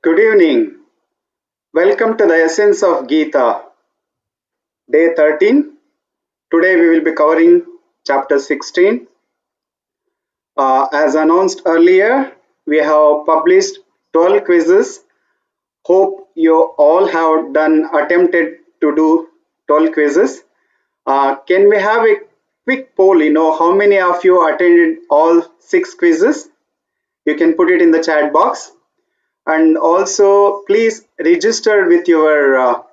Good evening. Welcome to the Essence of Gita, Day 13. Today we will be covering Chapter 16. As announced earlier, we have published 12 quizzes. Hope you all have attempted to do 12 quizzes. Can we have a quick poll? How many of you attended all 6 quizzes? You can put it in the chat box. And also, please register with your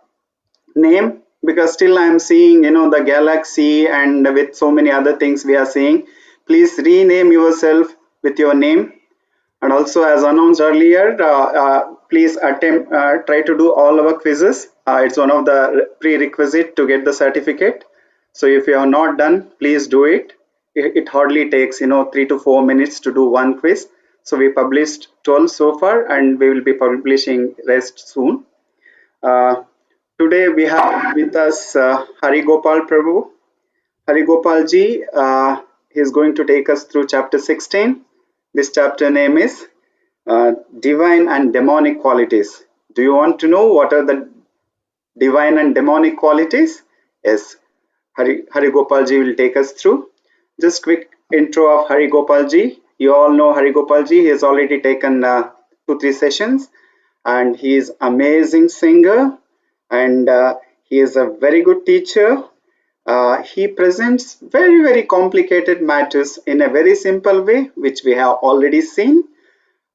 name, because still I am seeing the galaxy and with so many other things we are seeing. Please rename yourself with your name. And also, as announced earlier, please try to do all our quizzes. It's one of the prerequisite to get the certificate. So if you have not done, please do it. It hardly takes 3 to 4 minutes to do one quiz. So we published 12 so far, and we will be publishing rest soon. Today we have with us Hari Gopal Prabhu. Hari Gopal ji is going to take us through chapter 16. This chapter name is Divine and Demonic Qualities. Do you want to know what are the divine and demonic qualities? Yes, Hari Gopal ji will take us through. Just quick intro of Hari Gopal ji. You all know Hari Gopal ji. He has already taken 2-3 sessions, and he is amazing singer, and he is a very good teacher. He presents very complicated matters in a very simple way, which we have already seen.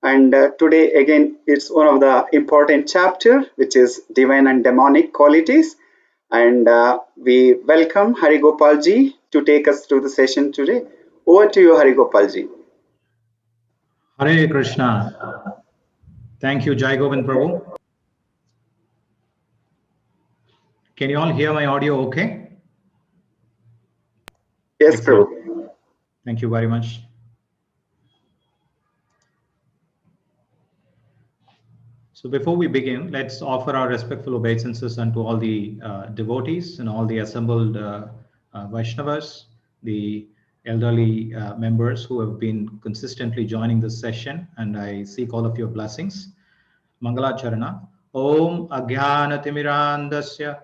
And today again, it's one of the important chapter, which is divine and demonic qualities. And we welcome Hari Gopal ji to take us through the session today. Over to you, Hari Gopal ji. Hare Krishna. Thank you, Jai Govind Prabhu. Can you all hear my audio okay? Yes, Prabhu. Thank you very much. So before we begin, let's offer our respectful obeisances unto all the devotees and all the assembled Vaishnavas, the elderly members who have been consistently joining this session, and I seek all of your blessings. Mangalacarana. Om Ajnanatimirandasya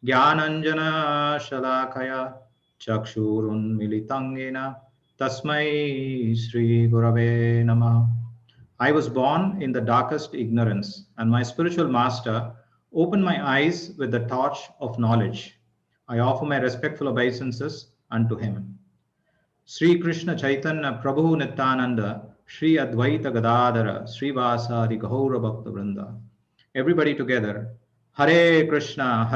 Jnananjana Shalakaya Chakshurun Militangena Tasmai Shri Gurave Namah. I was born in the darkest ignorance, and my spiritual master opened my eyes with the torch of knowledge. I offer my respectful obeisances unto him. Sri Krishna Chaitanya Prabhu Nityananda Sri Advaita Gadadhara Sri Vasadi Gaura Bhakta Vrinda. Everybody together. Hare Krishna,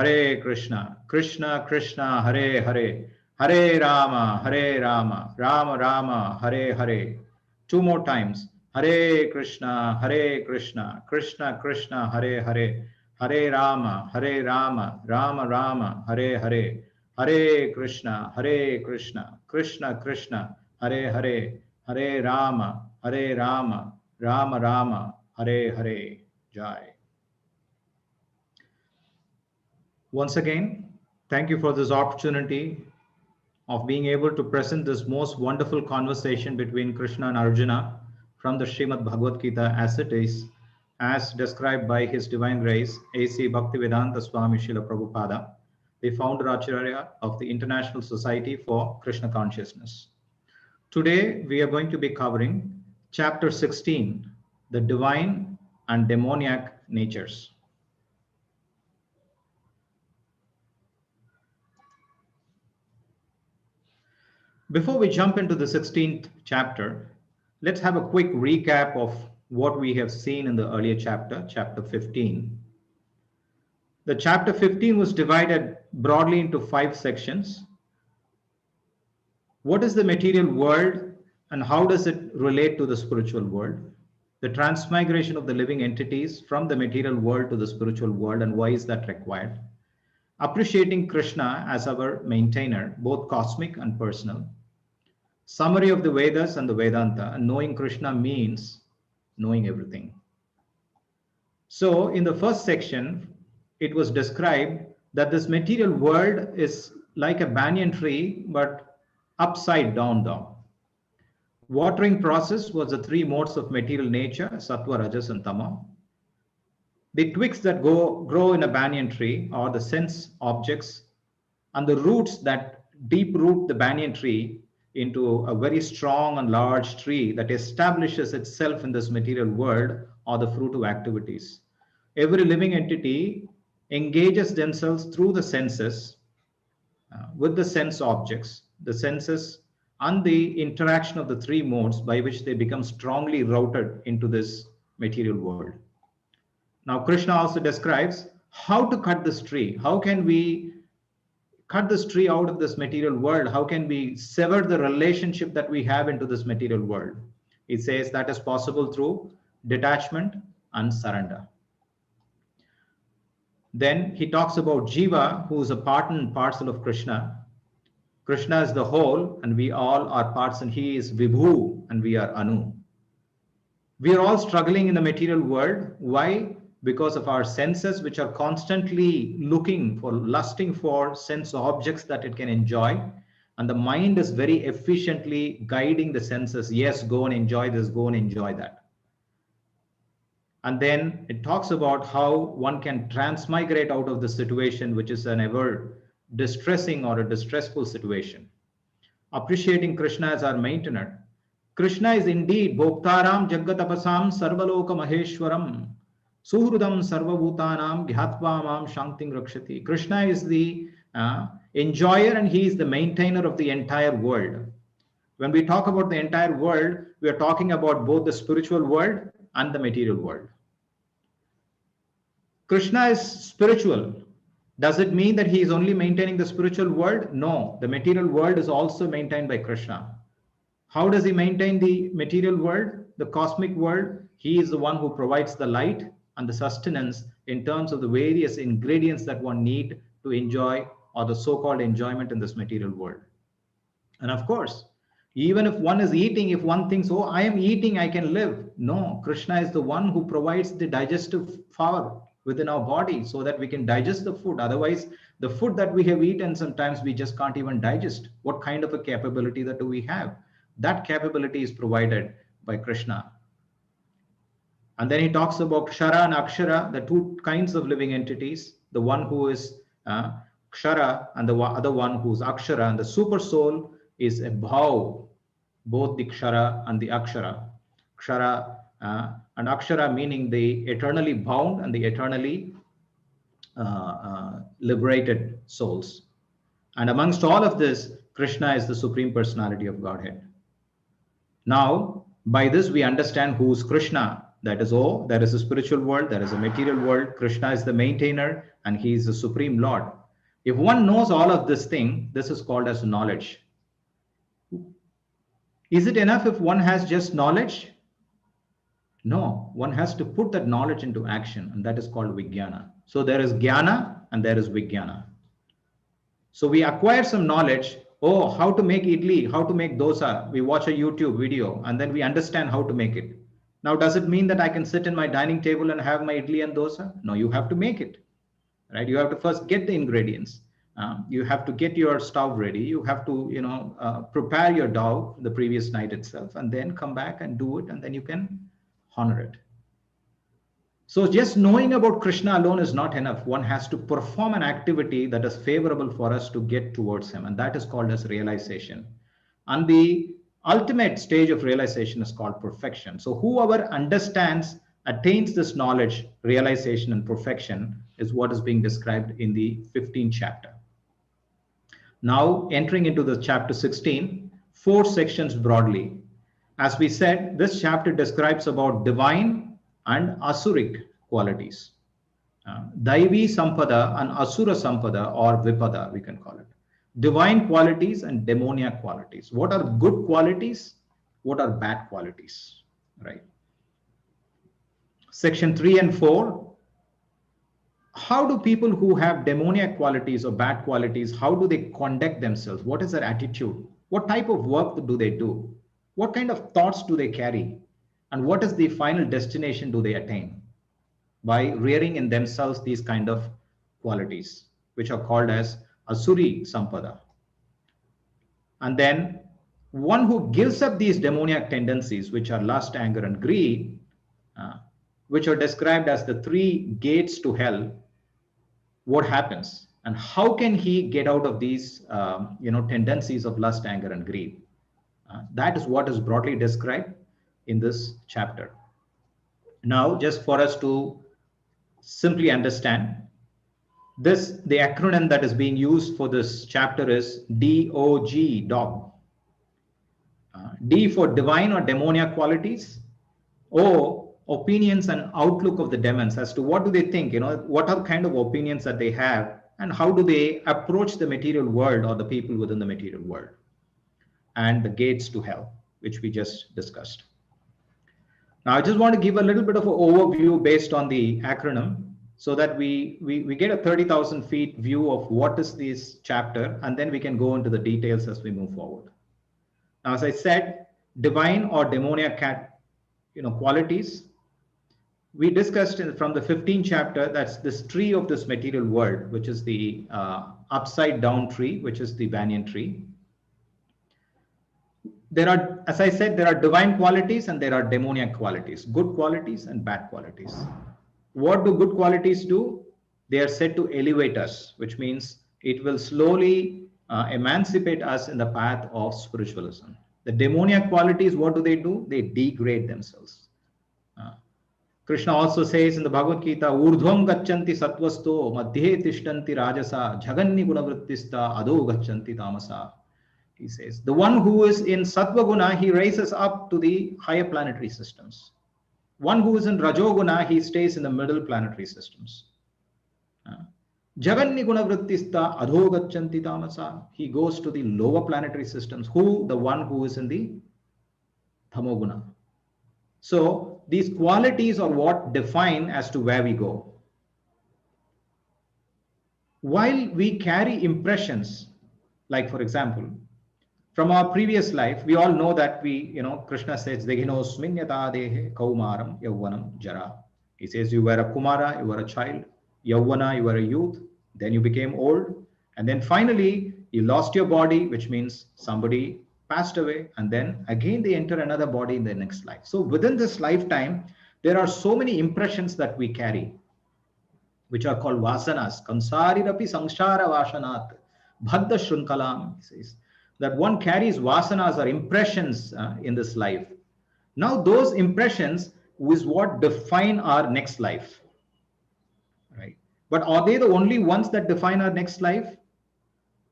Krishna Krishna, Hare Hare, Hare Rama, Rama Rama, Hare Hare. 2 more times. Hare Krishna, Krishna Krishna, Hare Hare, Hare Rama, Rama Rama, Hare Hare. Hare Krishna, Krishna Krishna, Hare Hare, Hare Rama, Rama Rama, Hare Hare. Jai. Once again, thank you for this opportunity of being able to present this most wonderful conversation between Krishna and Arjuna from the Srimad Bhagavad Gita as it is, as described by His Divine Grace, A.C. Bhaktivedanta Swami Srila Prabhupada, the founder Acharya of the International Society for Krishna Consciousness. Today, we are going to be covering Chapter 16, the Divine and Demoniac Natures. Before we jump into the 16th chapter, let's have a quick recap of what we have seen in the earlier chapter, chapter 15. The chapter 15 was divided broadly into 5 sections. What is the material world and how does it relate to the spiritual world? The transmigration of the living entities from the material world to the spiritual world, and why is that required? Appreciating Krishna as our maintainer, both cosmic and personal. Summary of the Vedas and the Vedanta, and knowing Krishna means knowing everything. So in the first section, it was described that this material world is like a banyan tree, but upside down. Watering process was the 3 modes of material nature, sattva, rajas, and tama. The twigs that grow in a banyan tree are the sense objects, and the roots that deep root the banyan tree into a very strong and large tree that establishes itself in this material world are the fruit of activities. Every living entity engages themselves through the senses with the sense objects, the senses, and the interaction of the three modes by which they become strongly routed into this material world. Now, Krishna also describes how to cut this tree. How can we cut this tree out of this material world? How can we sever the relationship that we have into this material world? He says that is possible through detachment and surrender. Then he talks about Jiva, who is a part and parcel of Krishna. Krishna is the whole, and we all are parts, and he is Vibhu, and we are Anu. We are all struggling in the material world. Why? Because of our senses, which are constantly looking for, lusting for sense objects that it can enjoy. And the mind is very efficiently guiding the senses. Yes, go and enjoy this, go and enjoy that. And then it talks about how one can transmigrate out of the situation, which is an ever distressing or a distressful situation. Appreciating Krishna as our maintainer. Krishna is indeed Bhoktaram Jaggatapasam Sarvaloka Maheshwaram Suhrudam Sarvabhutanam Gyatva Mam Shanting Rakshati. Krishna is the enjoyer, and he is the maintainer of the entire world. When we talk about the entire world, we are talking about both the spiritual world and the material world. Krishna is spiritual. Does it mean that he is only maintaining the spiritual world? No, the material world is also maintained by Krishna. How does he maintain the material world, the cosmic world? He is the one who provides the light and the sustenance in terms of the various ingredients that one needs to enjoy, or the so-called enjoyment in this material world. And of course, even if one is eating, if one thinks, oh, I am eating, I can live. No, Krishna is the one who provides the digestive power within our body so that we can digest the food. Otherwise, the food that we have eaten, sometimes we just can't even digest. What kind of a capability that do we have? That capability is provided by Krishna. And then he talks about Kshara and Akshara, the two kinds of living entities, the one who is Kshara and the other one who is Akshara. And the super soul is a bhav, both the Kshara and the Akshara. Kshara and Akshara meaning the eternally bound and the eternally liberated souls. And amongst all of this, Krishna is the Supreme Personality of Godhead. Now, by this we understand who is Krishna. That is all. There is a spiritual world, there is a material world. Krishna is the maintainer, and he is the Supreme Lord. If one knows all of this thing, this is called as knowledge. Is it enough if one has just knowledge? No, one has to put that knowledge into action, and that is called Vijnana. So there is Jnana and there is Vijnana. So we acquire some knowledge. Oh, how to make idli, how to make dosa. We watch a YouTube video and then we understand how to make it. Now, does it mean that I can sit in my dining table and have my idli and dosa? No, you have to make it, right? You have to first get the ingredients. You have to get your stove ready. You have to, prepare your dough the previous night itself, and then come back and do it, and then you can honor it. So just knowing about Krishna alone is not enough. One has to perform an activity that is favorable for us to get towards him, and that is called as realization. And the ultimate stage of realization is called perfection. So whoever understands, attains this knowledge, realization, and perfection is what is being described in the 15th chapter. Now, entering into the chapter 16, 4 sections broadly. As we said, this chapter describes about divine and asuric qualities. Daivi Sampada and Asura Sampada, or Vipada, we can call it. Divine qualities and demoniac qualities. What are good qualities? What are bad qualities? Right. Section 3 and 4. How do people who have demoniac qualities or bad qualities, how do they conduct themselves? What is their attitude? What type of work do they do? What kind of thoughts do they carry? And what is the final destination do they attain? By rearing in themselves these kind of qualities, which are called as Asuri Sampada. And then one who gives up these demoniac tendencies, which are lust, anger, and greed, which are described as the three gates to hell, what happens and how can he get out of these tendencies of lust, anger, and greed? That is what is broadly described in this chapter. Now, just for us to simply understand this, the acronym that is being used for this chapter is DOG, dog. D for divine or demoniac qualities. O, opinions and outlook of the demons, as to what do they think, what are the kind of opinions that they have, and how do they approach the material world or the people within the material world. And the gates to hell, which we just discussed. Now, I just want to give a little bit of an overview based on the acronym so that we get a 30,000 feet view of what is this chapter, and then we can go into the details as we move forward. Now, as I said, divine or demoniac qualities, we discussed from the 15th chapter, that's this tree of this material world, which is the upside down tree, which is the banyan tree. There are, as I said, there are divine qualities and there are demoniac qualities, good qualities and bad qualities. What do good qualities do? They are said to elevate us, which means it will slowly emancipate us in the path of spiritualism. The demoniac qualities, what do? They degrade themselves. Krishna also says in the Bhagavad Gita, Urdhvam gachanti sattvasto madhye tishtanti rajasa jaganni gunavrittista adho gachanti tamasa. He says, the one who is in sattva guna, he raises up to the higher planetary systems. One who is in rajoguna, he stays in the middle planetary systems. Jaganni gunavrittista adho gachanti tamasa. He goes to the lower planetary systems. Who? The one who is in the tamoguna. So these qualities are what define as to where we go. While we carry impressions, like for example, from our previous life, we all know that Krishna says, Dehinosmin yata dehe kaumaram yavvanam jara. He says, you were a Kumara, you were a child, Yavvana, you were a youth, then you became old, and then finally you lost your body, which means somebody passed away, and then again they enter another body in the next life. So within this lifetime, there are so many impressions that we carry, which are called vasanas. Kamsarirapi samsara vasanat bhadda shrunkalam, he says, that one carries vasanas or impressions in this life. Now those impressions is what define our next life, right? But are they the only ones that define our next life?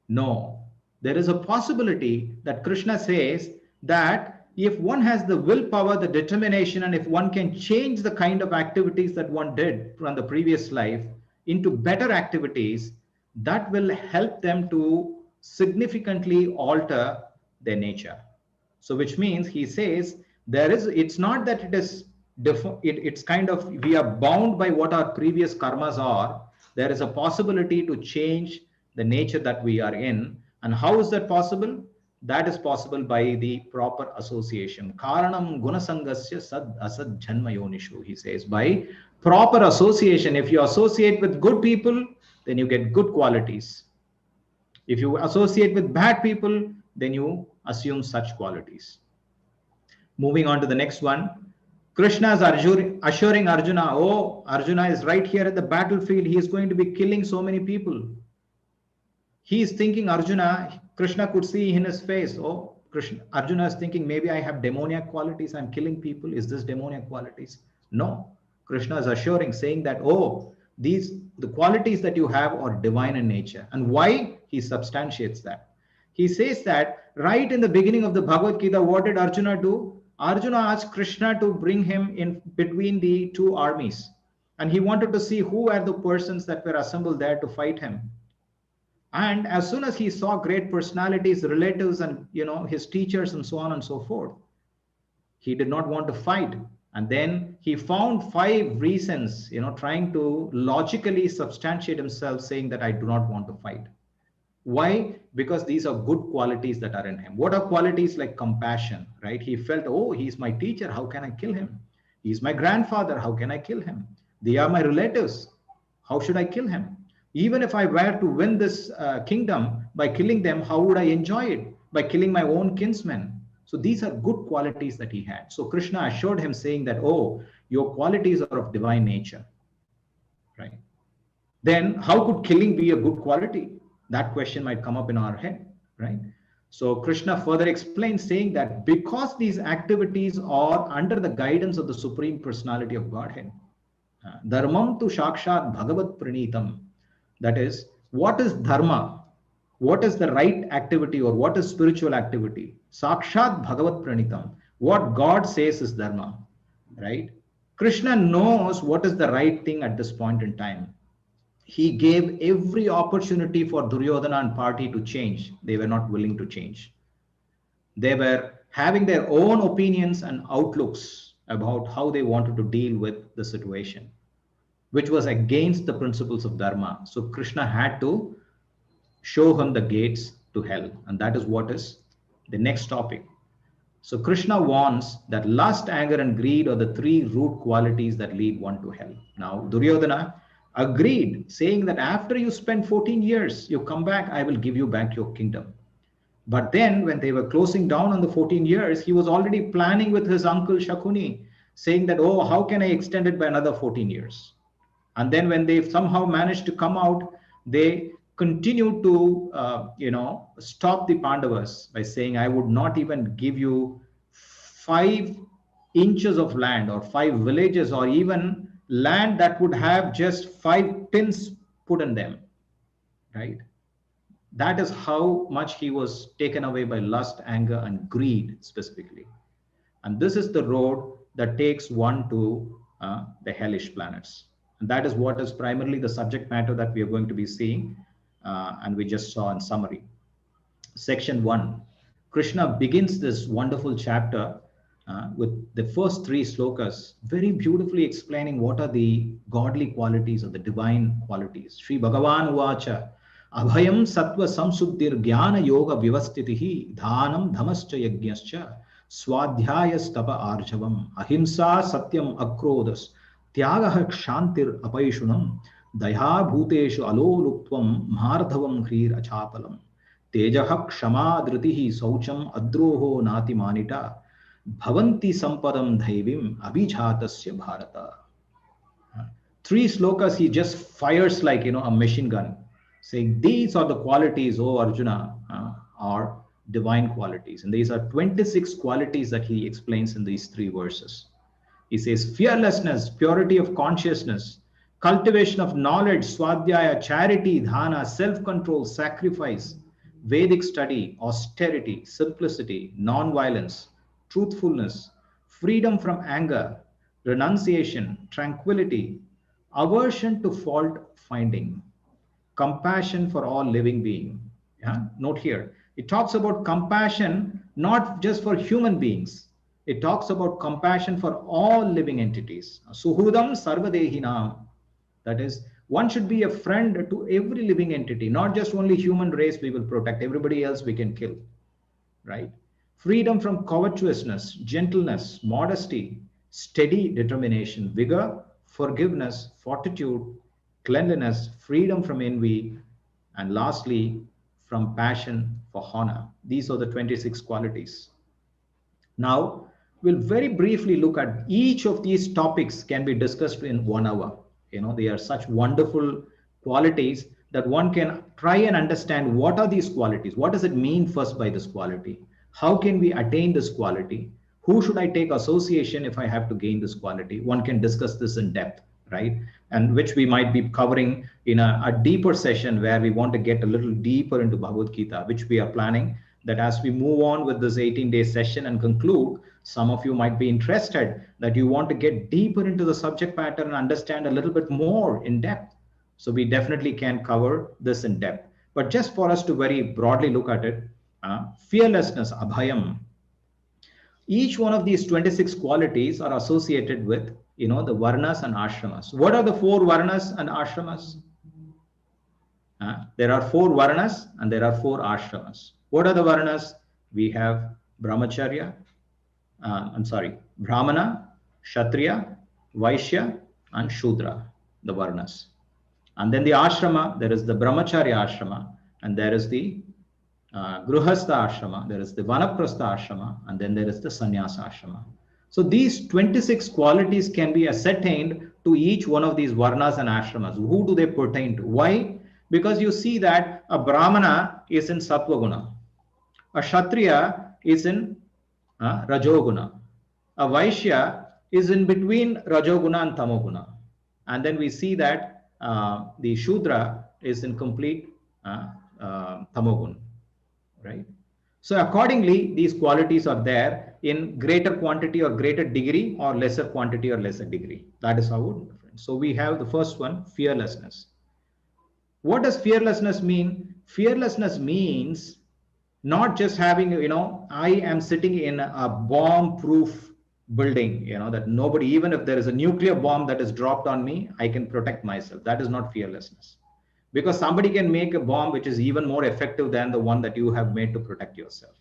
No. There is a possibility that Krishna says that if one has the willpower, the determination, and if one can change the kind of activities that one did from the previous life into better activities, that will help them to significantly alter their nature. So which means he says it's not that it is it's kind of we are bound by what our previous karmas are. There is a possibility to change the nature that we are in. And how is that possible? That is possible by the proper association. Karanam gunasangasya sad asad janma yonishu, he says, by proper association. If you associate with good people, then you get good qualities. If you associate with bad people, then you assume such qualities. Moving on to the next one. Krishna is assuring Arjuna, oh, Arjuna is right here at the battlefield. He is going to be killing so many people. He is thinking, Krishna could see in his face, oh, Arjuna is thinking, maybe I have demoniac qualities. I'm killing people. Is this demoniac qualities? No. Krishna is assuring, saying that, oh, the qualities that you have are divine in nature. And why? He substantiates that. He says that right in the beginning of the Bhagavad Gita, what did Arjuna do? Arjuna asked Krishna to bring him in between the two armies. And he wanted to see who were the persons that were assembled there to fight him. And as soon as he saw great personalities, relatives, and his teachers and so on and so forth, he did not want to fight. And then he found 5 reasons, trying to logically substantiate himself, saying that I do not want to fight. Why? Because these are good qualities that are in him. What are qualities? Like compassion, right? He felt, oh, he's my teacher. How can I kill him? He's my grandfather. How can I kill him? They are my relatives. How should I kill him? Even if I were to win this kingdom by killing them, how would I enjoy it? By killing my own kinsmen. So these are good qualities that he had. So Krishna assured him, saying that, oh, your qualities are of divine nature, right? Then how could killing be a good quality? That question might come up in our head, right? So Krishna further explains, saying that because these activities are under the guidance of the Supreme Personality of Godhead, dharmam tu shakshat bhagavat pranitam, that is, what is dharma? What is the right activity, or what is spiritual activity? Sakshat bhagavat pranitam. What God says is dharma, right? Krishna knows what is the right thing at this point in time. He gave every opportunity for Duryodhana and party to change. They were not willing to change. They were having their own opinions and outlooks about how they wanted to deal with the situation, which was against the principles of Dharma. So Krishna had to show him the gates to hell. And that is what is the next topic. So Krishna warns that lust, anger, and greed are the three root qualities that lead one to hell. Now, Duryodhana agreed, saying that after you spend 14 years, you come back, I will give you back your kingdom. But then, when they were closing down on the 14 years, he was already planning with his uncle Shakuni, saying that, oh, how can I extend it by another 14 years? And then when they somehow managed to come out, they continued to stop the Pandavas by saying, I would not even give you 5 inches of land or 5 villages or even land that would have just 5 pins put in them, right? That is how much he was taken away by lust, anger, and greed specifically. And this is the road that takes one to the hellish planets. And that is what is primarily the subject matter that we are going to be seeing, and we just saw in summary. Section 1, Krishna begins this wonderful chapter with the first 3 slokas, very beautifully explaining what are the godly qualities or the divine qualities. Sri Bhagavan Vacha, Abhayam Sattva Samsuddhir Jnana Yoga Vivastitihi Dhanam Dhamascha Yajnascha Swadhyayastapa Arjavam Ahimsa Satyam Akrodas Tyagah Kshantir Apaishunam Daya Bhuteshu Aloluptvam Mardhavam Khrir Achapalam Tejaha Kshama Dhritihi Saucham Adroho Nati Manita Bhavanti Sampadam Dhaivim Abhijatasya Bharata. 3 slokas he just fires like a machine gun, saying these are the qualities, O Arjuna, are divine qualities. And these are 26 qualities that he explains in these 3 verses. He says fearlessness, purity of consciousness, cultivation of knowledge, swadhyaya, charity, dhana, self-control, sacrifice, Vedic study, austerity, simplicity, non-violence, truthfulness, freedom from anger, renunciation, tranquility, aversion to fault finding, compassion for all living being. Yeah? Note here, it talks about compassion not just for human beings. It talks about compassion for all living entities. Suhudam sarvadehinam. That is, one should be a friend to every living entity, not just only human race we will protect, everybody else we can kill, right? Freedom from covetousness, gentleness, modesty, steady determination, vigor, forgiveness, fortitude, cleanliness, freedom from envy, and lastly, from passion for honor. These are the 26 qualities. Now, we'll very briefly look at each of these topics can be discussed in 1 hour. They are such wonderful qualities that one can try and understand what are these qualities. What does it mean first by this quality? How can we attain this quality? Who should I take association if I have to gain this quality? One can discuss this in depth, right? And which we might be covering in a deeper session where we want to get a little deeper into Bhagavad Gita, which we are planning that as we move on with this 18-day session and conclude, some of you might be interested that you want to get deeper into the subject matter and understand a little bit more in depth. So we definitely can cover this in depth. But just for us to very broadly look at it, fearlessness, abhayam. Each one of these 26 qualities are associated with, the varnas and ashramas. What are the 4 varnas and ashramas? There are 4 varnas and there are 4 ashramas. What are the varnas? We have brahmacharya, brahmana, kshatriya, vaishya, and shudra, the varnas. And then the ashrama, there is the brahmacharya ashrama, and there is the Gruhastha ashrama, there is the Vanaprastha ashrama, and then there is the Sannyasa ashrama. So these 26 qualities can be ascertained to each one of these varnas and ashramas. Who do they pertain to? Why? Because you see that a Brahmana is in Sattva Guna, a Kshatriya is in Rajoguna, a Vaishya is in between Rajoguna and Tamoguna. And then we see that the Shudra is in complete Tamogun, right? So accordingly, these qualities are there in greater quantity or greater degree, or lesser quantity or lesser degree. That is how it is different. So we have the first one, fearlessness. What does fearlessness mean? Fearlessness means not just having, I am sitting in a bomb proof building, that nobody, even if there is a nuclear bomb that is dropped on me, I can protect myself. That is not fearlessness, because somebody can make a bomb which is even more effective than the one that you have made to protect yourself,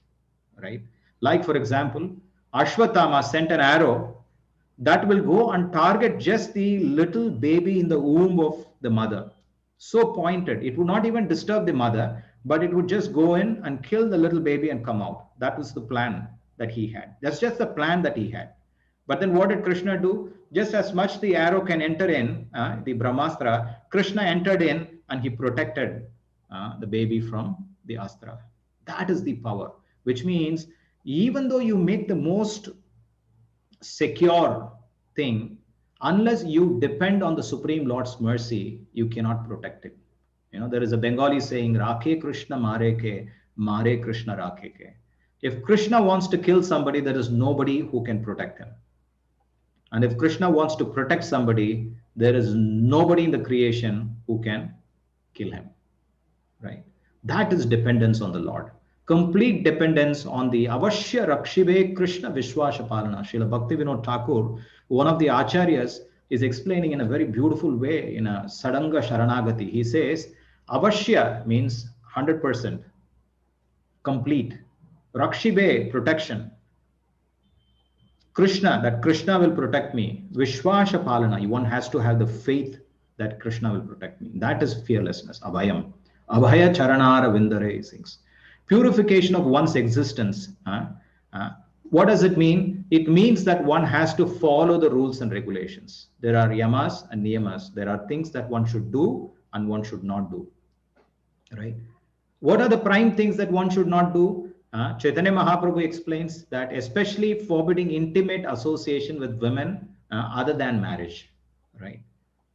right? Like, for example, Ashwatthama sent an arrow that will go and target just the little baby in the womb of the mother. So pointed, it would not even disturb the mother, but it would just go in and kill the little baby and come out. That was the plan that he had. That's just the plan that he had. But then what did Krishna do? Just as much the arrow can enter in, the Brahmastra, Krishna entered in and he protected the baby from the Astra. That is the power, which means even though you make the most secure thing, unless you depend on the Supreme Lord's mercy, you cannot protect it. There is a Bengali saying, Rakhe Krishna Mare Krishna Rakhe ke. If Krishna wants to kill somebody, there is nobody who can protect him. And if Krishna wants to protect somebody, there is nobody in the creation who can kill him, right? That is dependence on the Lord. Complete dependence on the Avashya Rakshive Krishna Vishwasha Palana. Srila Bhaktivinoda Thakur, one of the acharyas, is explaining in a very beautiful way in a Sadanga Sharanagati. He says, Avashya means 100%, complete. Rakshive, protection. Krishna, that Krishna will protect me. Vishwasha Palana, one has to have the faith that Krishna will protect me. That is fearlessness, Abhayam. Abhaya Charanara Vindare sings. Purification of one's existence. What does it mean? It means that one has to follow the rules and regulations. There are yamas and niyamas. There are things that one should do and one should not do, right? What are the prime things that one should not do? Chaitanya Mahaprabhu explains that especially forbidding intimate association with women other than marriage, right?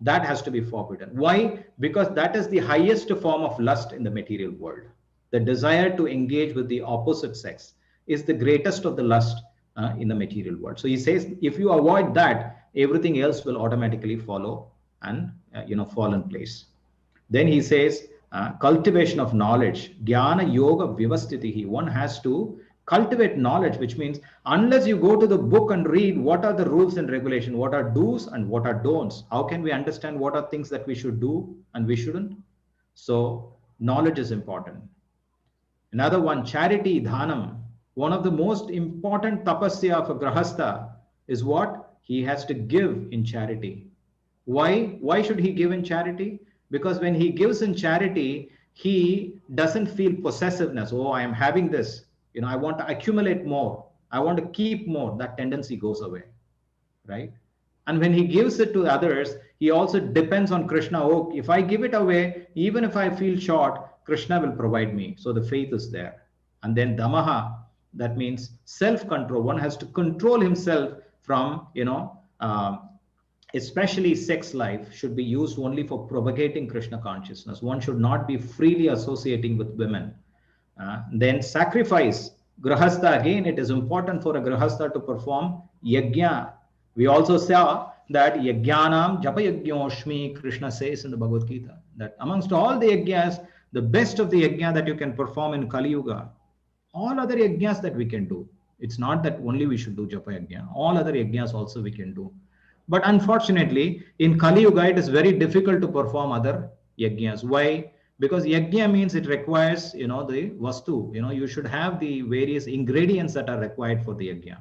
That has to be forbidden. Why? Because that is the highest form of lust in the material world. The desire to engage with the opposite sex is the greatest of the lust in the material world. So he says, if you avoid that, everything else will automatically follow and fall in place. Then he says, cultivation of knowledge, jnana yoga vivastitihi. One has to cultivate knowledge, which means unless you go to the book and read what are the rules and regulation, what are do's and what are don'ts, how can we understand what are things that we should do and we shouldn't? So knowledge is important. Another one, charity, dhanam. One of the most important tapasya of a grahastha is what? He has to give in charity. Why? Why should he give in charity? Because when he gives in charity, he doesn't feel possessiveness. Oh, I am having this. I want to accumulate more. I want to keep more. That tendency goes away, right? And when he gives it to others, he also depends on Krishna. Oh, if I give it away, even if I feel short, Krishna will provide me. So the faith is there. And then damaha, that means self-control. One has to control himself from, especially sex life should be used only for propagating Krishna consciousness. One should not be freely associating with women. Then sacrifice. Grahastha, again, it is important for a grahastha to perform yajna. We also saw that yajnanam japa yajñoshmi, Krishna says in the Bhagavad Gita, that amongst all the yajnas, the best of the yajna that you can perform in Kali Yuga, all other yajnas that we can do. It's not that only we should do japa yajna. All other yajnas also we can do. But unfortunately, in Kali Yuga, it is very difficult to perform other yajnas. Why? Because yajna means it requires, the vastu. You should have the various ingredients that are required for the yajna.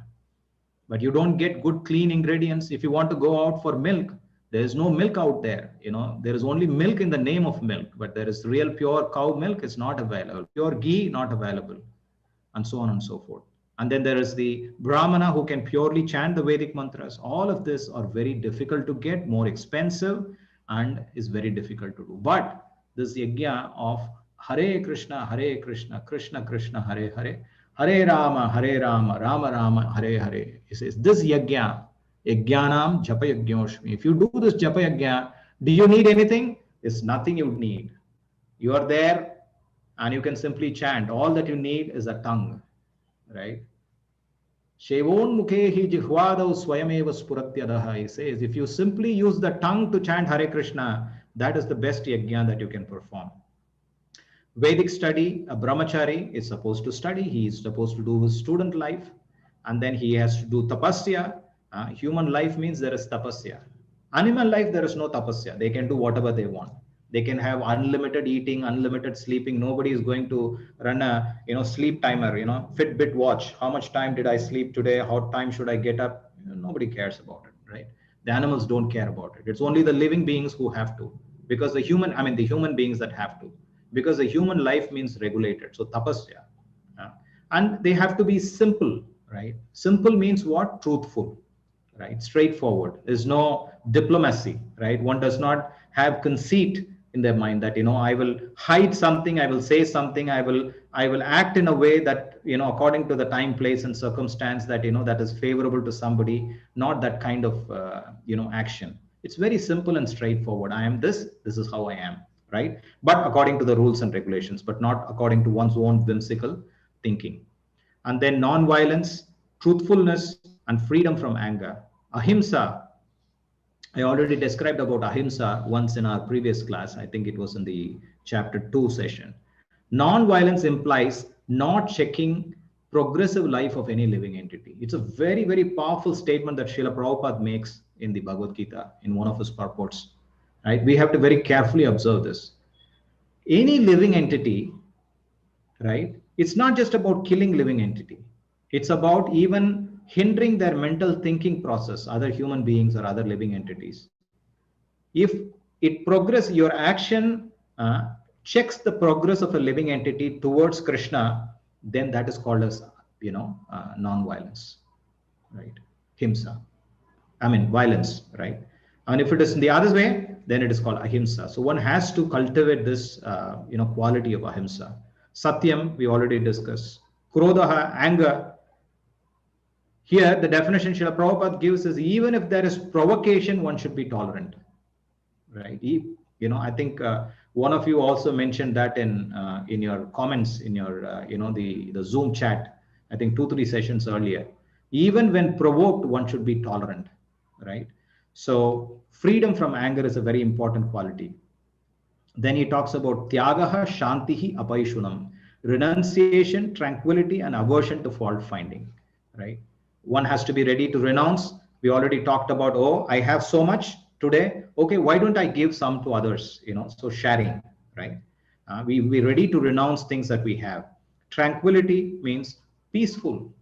But you don't get good, clean ingredients. If you want to go out for milk, There is no milk out there. There is only milk in the name of milk, but there is real pure cow milk is not available. Pure ghee not available, and so on and so forth. And then there is the Brahmana who can purely chant the Vedic mantras. All of this are very difficult to get, more expensive, and is very difficult to do. But this yajna of Hare Krishna, Krishna Krishna, Hare Hare, Hare Rama, Rama Rama, Hare Hare. He says, this yajna, yajnanam japa yajñoshmi. If you do this japa yajna, do you need anything? It's nothing you need. You are there and you can simply chant. All that you need is a tongue, right? Shevon mukhehi jihvadau swayameva spuratyadaha. He says, if you simply use the tongue to chant Hare Krishna, that is the best yajna that you can perform. Vedic study, a brahmachari is supposed to study. He is supposed to do his student life, and then he has to do tapasya. Human life means there is tapasya. Animal life, there is no tapasya. They can do whatever they want. They can have unlimited eating, unlimited sleeping. Nobody is going to run a sleep timer, Fitbit watch. How much time did I sleep today? How time should I get up? Nobody cares about it, right? The animals don't care about it. It's only the living beings who have to, because the human beings that have to, because the human life means regulated. So tapasya, and they have to be simple, right? Simple means what? Truthful, right? Straightforward. There's no diplomacy, right? One does not have conceit in their mind that I will hide something, I will say something, I will act in a way that according to the time, place, and circumstance that that is favorable to somebody. Not that kind of action. It's very simple and straightforward. I am this is how I am, right? But according to the rules and regulations, but not according to one's own whimsical thinking. And then non-violence, truthfulness, and freedom from anger. Ahimsa. I already described about ahimsa once in our previous class. I think it was in the chapter 2 session. Non-violence implies not checking progressive life of any living entity. It's a very, very powerful statement that Srila Prabhupada makes in the Bhagavad Gita in one of his purports. Right? We have to very carefully observe this. Any living entity, right? It's not just about killing living entity. It's about even hindering their mental thinking process, other human beings or other living entities. If it progress, your action checks the progress of a living entity towards Krishna, then that is called as non-violence, right? Himsa. Violence, right? And if it is in the other way, then it is called ahimsa. So one has to cultivate this quality of ahimsa. Satyam, we already discussed. Krodha, anger. Here, the definition Srila Prabhupada gives is, even if there is provocation, one should be tolerant, right? I think one of you also mentioned that in your comments in your the Zoom chat. I think 2-3 sessions earlier. Even when provoked, one should be tolerant, right? So freedom from anger is a very important quality. Then he talks about tyagaha, shantihi, apaishunam, renunciation, tranquility, and aversion to fault finding, right? One has to be ready to renounce. We already talked about, oh, I have so much today. Okay, why don't I give some to others? So sharing, right? We're ready to renounce things that we have. Tranquility means peaceful.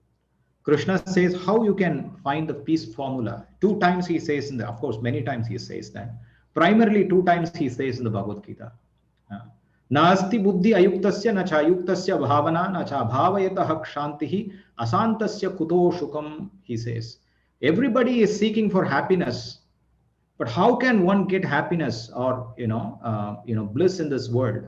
Krishna says how you can find the peace formula. 2 times he says of course, many times he says that. Primarily 2 times he says in the Bhagavad Gita. Nasti buddhi ayuktasya na cha ayuktasya bhavana na cha bhavayatah kshantihi asantasya kuto shukam, he says. Everybody is seeking for happiness, but how can one get happiness or bliss in this world,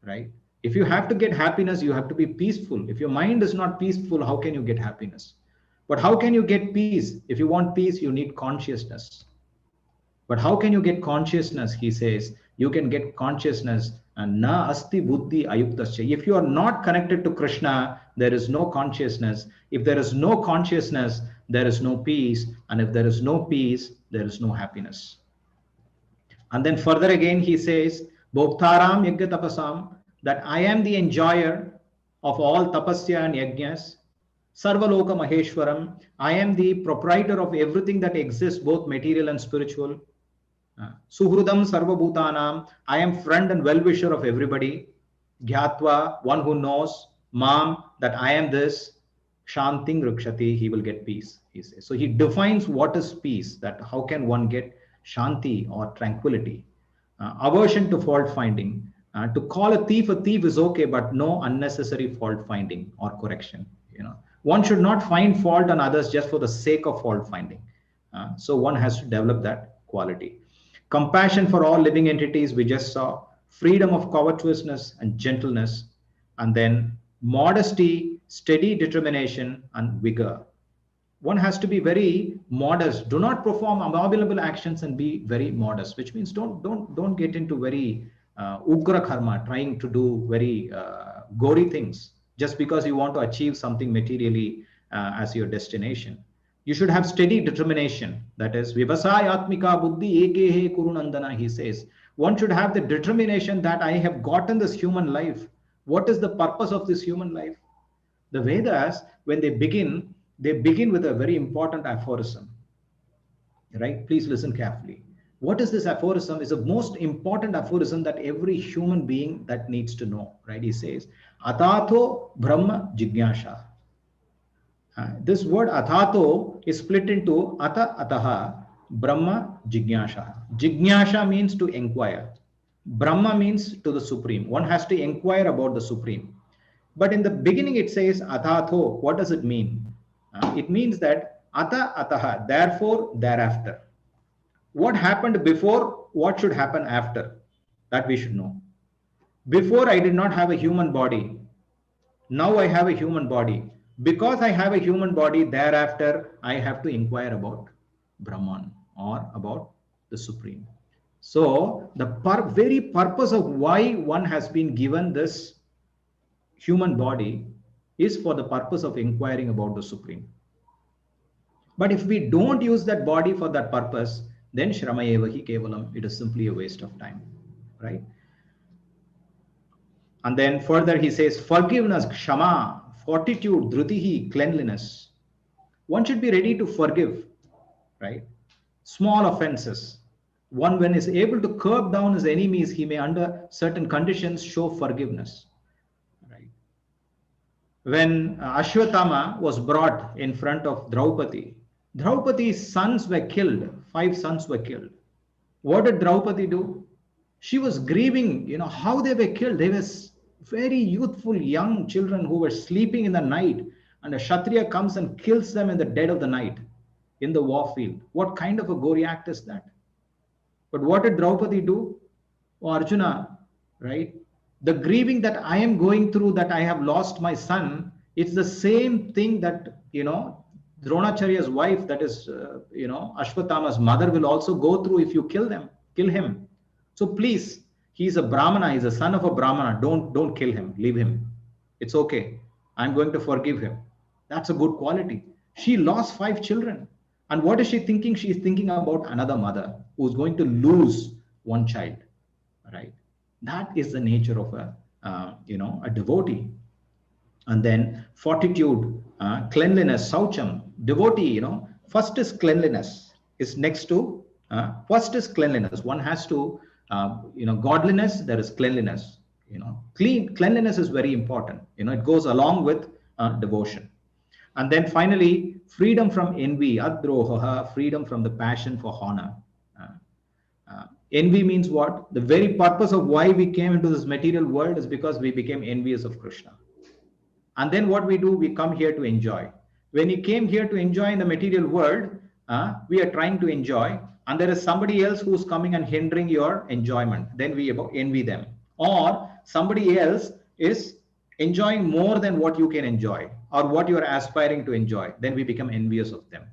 right? If you have to get happiness, you have to be peaceful. If your mind is not peaceful, how can you get happiness? But how can you get peace? If you want peace, you need consciousness. But how can you get consciousness? He says, you can get consciousness and na asti buddhi ayuktasya. If you are not connected to Krishna, there is no consciousness. If there is no consciousness, there is no peace. And if there is no peace, there is no happiness. And then further again, he says, Bhoktaram yajna tapasam, that I am the enjoyer of all tapasya and yajnas. Sarvaloka Maheshwaram, I am the proprietor of everything that exists, both material and spiritual. Suhrudam Sarvabhutanam, I am friend and well-wisher of everybody. Gyatva, one who knows. Mam, that I am this. Shanting Rukshati, he will get peace, he says. So he defines what is peace, that how can one get shanti or tranquility. Aversion to fault finding. To call a thief is okay, but no unnecessary fault finding or correction. One should not find fault on others just for the sake of fault finding. So one has to develop that quality. Compassion for all living entities, we just saw. Freedom of covetousness and gentleness, and then modesty, steady determination, and vigor. One has to be very modest. Do not perform abominable actions and be very modest, which means don't get into very ugra karma, trying to do very gory things just because you want to achieve something materially as your destination. You should have steady determination. That is, vivasayatmika buddhi ekehe kurunandana, he says. One should have the determination that I have gotten this human life. What is the purpose of this human life? The Vedas, when they begin with a very important aphorism. Right? Please listen carefully. What is this aphorism? Is the most important aphorism that every human being that needs to know. Right? He says, Atato Brahma Jignasha. This word Atato is split into Ata Ataha Brahma Jignasha. Jignasha means to inquire. Brahma means to the Supreme. One has to inquire about the Supreme. But in the beginning it says Atato. What does it mean? It means that Ata Ataha, therefore, thereafter. What happened before, what should happen after? That we should know. Before I did not have a human body. Now I have a human body. Because I have a human body, thereafter I have to inquire about Brahman or about the Supreme. So the very purpose of why one has been given this human body is for the purpose of inquiring about the Supreme. But if we don't use that body for that purpose, then Shramayevahi Kevalam, it is simply a waste of time, right? And then further he says, forgiveness, Kshama, fortitude, Dhrutihi, cleanliness. One should be ready to forgive, right? Small offenses. One, when is able to curb down his enemies, he may under certain conditions show forgiveness. When Ashwatthama was brought in front of Draupadi, Draupadi's sons were killed. 5 sons were killed. What did Draupadi do? She was grieving, how they were killed. They were very youthful young children who were sleeping in the night, and a Kshatriya comes and kills them in the dead of the night in the war field. What kind of a gory act is that? But what did Draupadi do? Oh, Arjuna, right? The grieving that I am going through, that I have lost my son, it's the same thing that, Dronacharya's wife, that is, Ashwatthama's mother, will also go through if you kill him. So please, he's a Brahmana, he's a son of a Brahmana. Don't kill him, leave him. It's okay. I'm going to forgive him. That's a good quality. She lost 5 children. And what is she thinking? She is thinking about another mother who's going to lose one child, right? That is the nature of a devotee. And then fortitude, cleanliness, saucham, devotee, first is cleanliness, is next to, first is cleanliness. One has to, godliness, there is cleanliness, cleanliness is very important. It goes along with devotion. And then finally, freedom from envy, adroha, freedom from the passion for honor. Envy means what? The very purpose of why we came into this material world is because we became envious of Krishna. And then what we do, we come here to enjoy. When you came here to enjoy in the material world, we are trying to enjoy, and there is somebody else who's coming and hindering your enjoyment. Then we envy them. Or somebody else is enjoying more than what you can enjoy or what you are aspiring to enjoy. Then we become envious of them,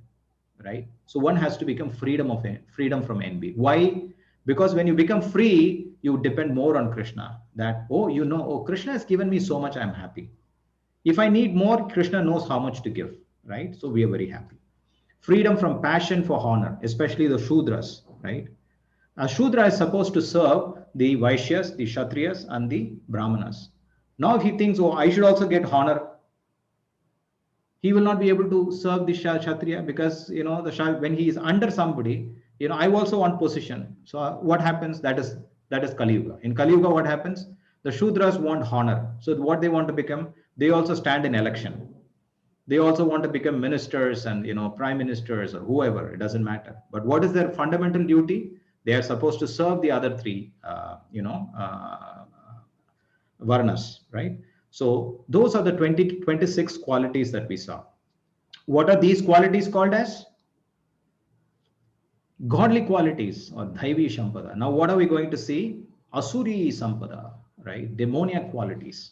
right? So one has to become freedom from envy. Why? Because when you become free, you depend more on Krishna. That, Krishna has given me so much, I'm happy. If I need more, Krishna knows how much to give, right? So we are very happy. Freedom from passion for honor, especially the Shudras, right? A Shudra is supposed to serve the Vaishyas, the Kshatriyas, and the Brahmanas. Now if he thinks, I should also get honor, he will not be able to serve the Kshatriya because, when he is under somebody, I also want position. So what happens? That is Kali Yuga. In Kali Yuga, what happens? The Shudras want honor. So what they want to become, they also stand in election. They also want to become ministers and prime ministers or whoever. It doesn't matter. But what is their fundamental duty? They are supposed to serve the other three, varnas, right? So those are the 20 to 26 qualities that we saw. What are these qualities called as? Godly qualities or Dhaivi Sampada. Now, what are we going to see? Asuri Sampada, right? Demoniac qualities.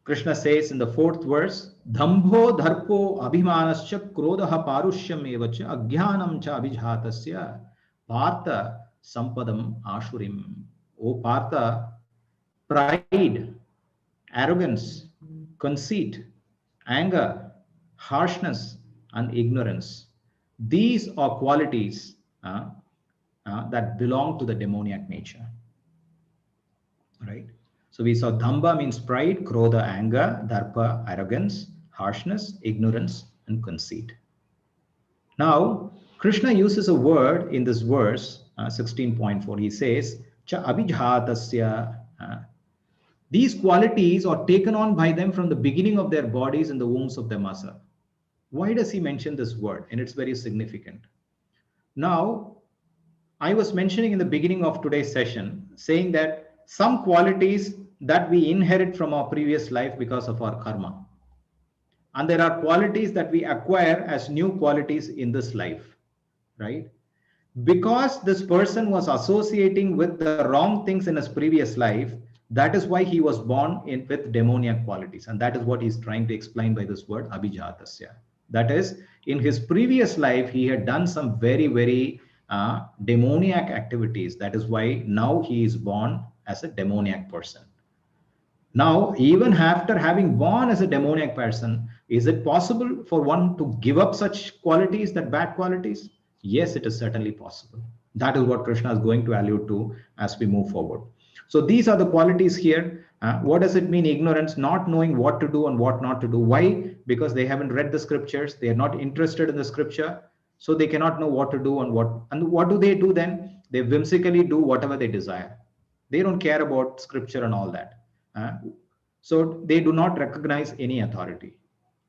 Krishna says in the 4th verse, Dhambho dharpo abhimanascha krodaha parushyam evacha ajnanam cha abhijatasya partha sampadam ashurim. O Partha, pride, arrogance, conceit, anger, harshness, and ignorance. These are qualities that belong to the demoniac nature, right? So we saw Dhamba means pride, Krodha, anger, Darpa, arrogance, harshness, ignorance, and conceit. Now, Krishna uses a word in this verse, 16.4. He says, Cha abhijatasya. These qualities are taken on by them from the beginning of their bodies in the wombs of their mother. Why does he mention this word? And it's very significant. Now, I was mentioning in the beginning of today's session, saying that some qualities that we inherit from our previous life because of our karma. And there are qualities that we acquire as new qualities in this life, right? Because this person was associating with the wrong things in his previous life, that is why he was born with demoniac qualities. And that is what he's trying to explain by this word, abhijatasya. That is, in his previous life, he had done some very, very demoniac activities. That is why now he is born as a demoniac person. Now, even after having born as a demoniac person, is it possible for one to give up such qualities, that bad qualities? Yes, it is certainly possible. That is what Krishna is going to allude to as we move forward. So these are the qualities here. What does it mean, ignorance? Not knowing what to do and what not to do. Why? Because they haven't read the scriptures. They are not interested in the scripture. So they cannot know what to do and what do they do then? They whimsically do whatever they desire. They don't care about scripture and all that. So they do not recognize any authority.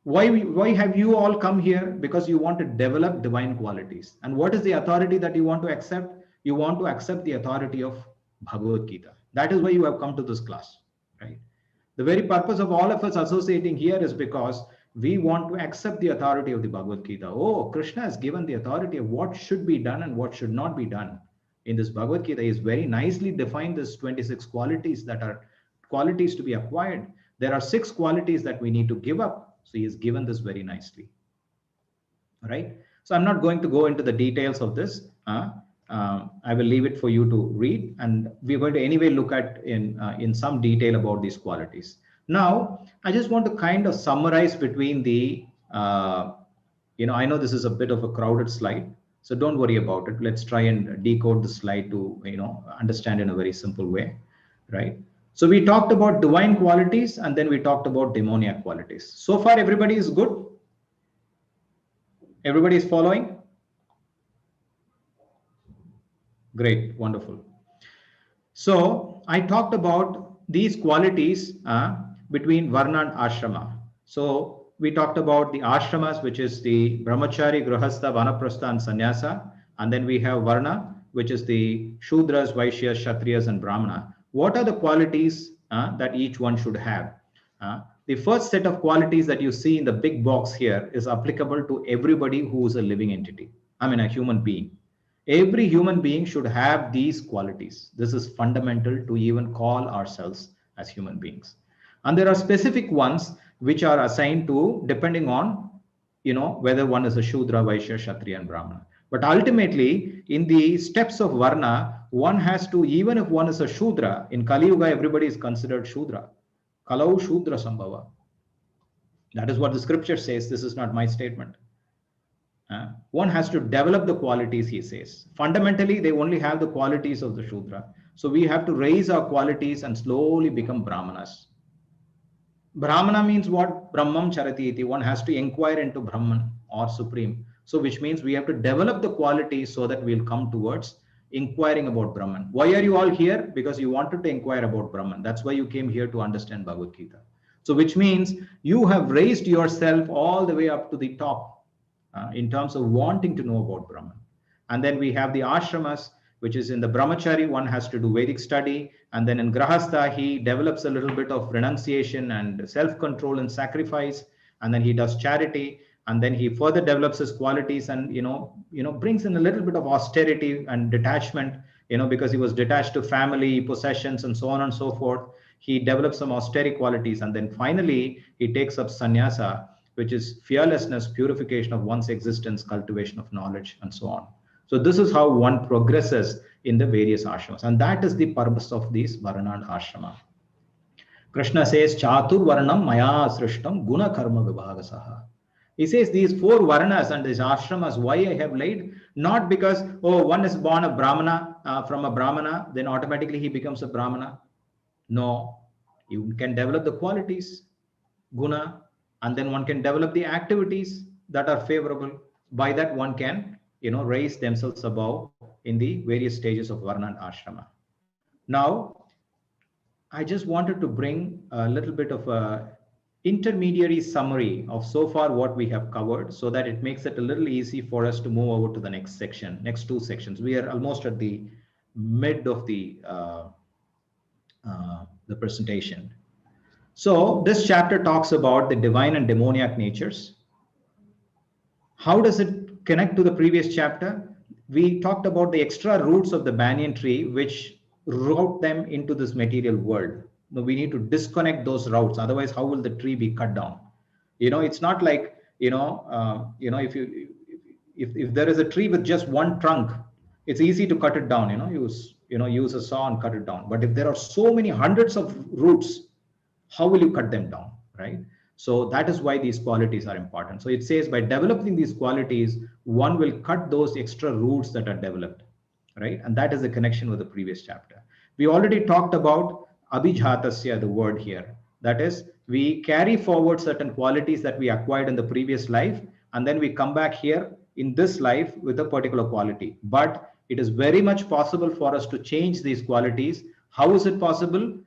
Why have you all come here? Because you want to develop divine qualities. And what is the authority that you want to accept? You want to accept the authority of Bhagavad Gita. That is why you have come to this class, right? The very purpose of all of us associating here is because we want to accept the authority of the Bhagavad Gita. Oh, Krishna has given the authority of what should be done and what should not be done. In this Bhagavad Gita, he has very nicely defined this 26 qualities that are qualities to be acquired. There are 6 qualities that we need to give up. So he has given this very nicely. All right. So I'm not going to go into the details of this. I will leave it for you to read, and we're going to anyway look at in some detail about these qualities. Now, I just want to kind of summarize between the, I know this is a bit of a crowded slide, so don't worry about it. Let's try and decode the slide to, understand in a very simple way, right? So we talked about divine qualities, and then we talked about demoniac qualities. So far, everybody is good? Everybody is following? Great, wonderful. So I talked about these qualities between Varna and Ashrama. So we talked about the Ashramas, which is the Brahmachari, Grihastha, Vanaprastha, and Sannyasa. And then we have Varna, which is the Shudras, Vaishyas, Kshatriyas, and Brahmana. What are the qualities that each one should have? The first set of qualities that you see in the big box here is applicable to everybody who is a living entity. I mean, a human being. Every human being should have these qualities. This is fundamental to even call ourselves as human beings. And there are specific ones which are assigned to depending on, whether one is a Shudra, Vaishya, Kshatriya, and Brahmana. But ultimately, in the steps of Varna, one has to, even if one is a Shudra, in Kali Yuga, everybody is considered Shudra. Kalau Shudra Sambhava. That is what the scripture says. This is not my statement. One has to develop the qualities, he says. Fundamentally, they only have the qualities of the Shudra. So we have to raise our qualities and slowly become Brahmanas. Brahmana means what? Brahmam charati iti. One has to inquire into Brahman or Supreme. So which means we have to develop the qualities so that we'll come towards inquiring about Brahman. Why are you all here? Because you wanted to inquire about Brahman. That's why you came here to understand Bhagavad Gita. So which means you have raised yourself all the way up to the top in terms of wanting to know about Brahman. And then we have the ashramas, which is in the brahmachari, one has to do Vedic study. And then in grahastha, he develops a little bit of renunciation and self-control and sacrifice. And then he does charity. And then he further develops his qualities and, brings in a little bit of austerity and detachment, because he was detached to family, possessions, and so on and so forth. He develops some austere qualities. And then finally, he takes up sannyasa, which is fearlessness, purification of one's existence, cultivation of knowledge, and so on. So this is how one progresses in the various ashramas. And that is the purpose of these varna and ashrama. Krishna says, Chatur Varnam Maya Srishtam Guna Karma Vibhagasaha. He says these four varnas and these ashramas, why I have laid, not because, one is born a Brahmana, from a Brahmana, then automatically he becomes a Brahmana. No, you can develop the qualities, guna, and then one can develop the activities that are favorable. By that one can, raise themselves above in the various stages of varna and ashrama. Now, I just wanted to bring a little bit of a intermediary summary of so far what we have covered, so that it makes it a little easy for us to move over to the next section, next two sections. We are almost at the mid of the presentation. So this chapter talks about the divine and demoniac natures. How does it connect to the previous chapter? We talked about the extra roots of the banyan tree, which route them into this material world. Now we need to disconnect those routes. Otherwise, how will the tree be cut down? It's not like, if there is a tree with just one trunk, it's easy to cut it down, use a saw and cut it down. But if there are so many hundreds of roots, how will you cut them down, right? So that is why these qualities are important. So it says by developing these qualities, one will cut those extra roots that are developed, right? And that is the connection with the previous chapter. We already talked about abhijatasya, the word here. That is, we carry forward certain qualities that we acquired in the previous life, and then we come back here in this life with a particular quality. But it is very much possible for us to change these qualities. How is it possible?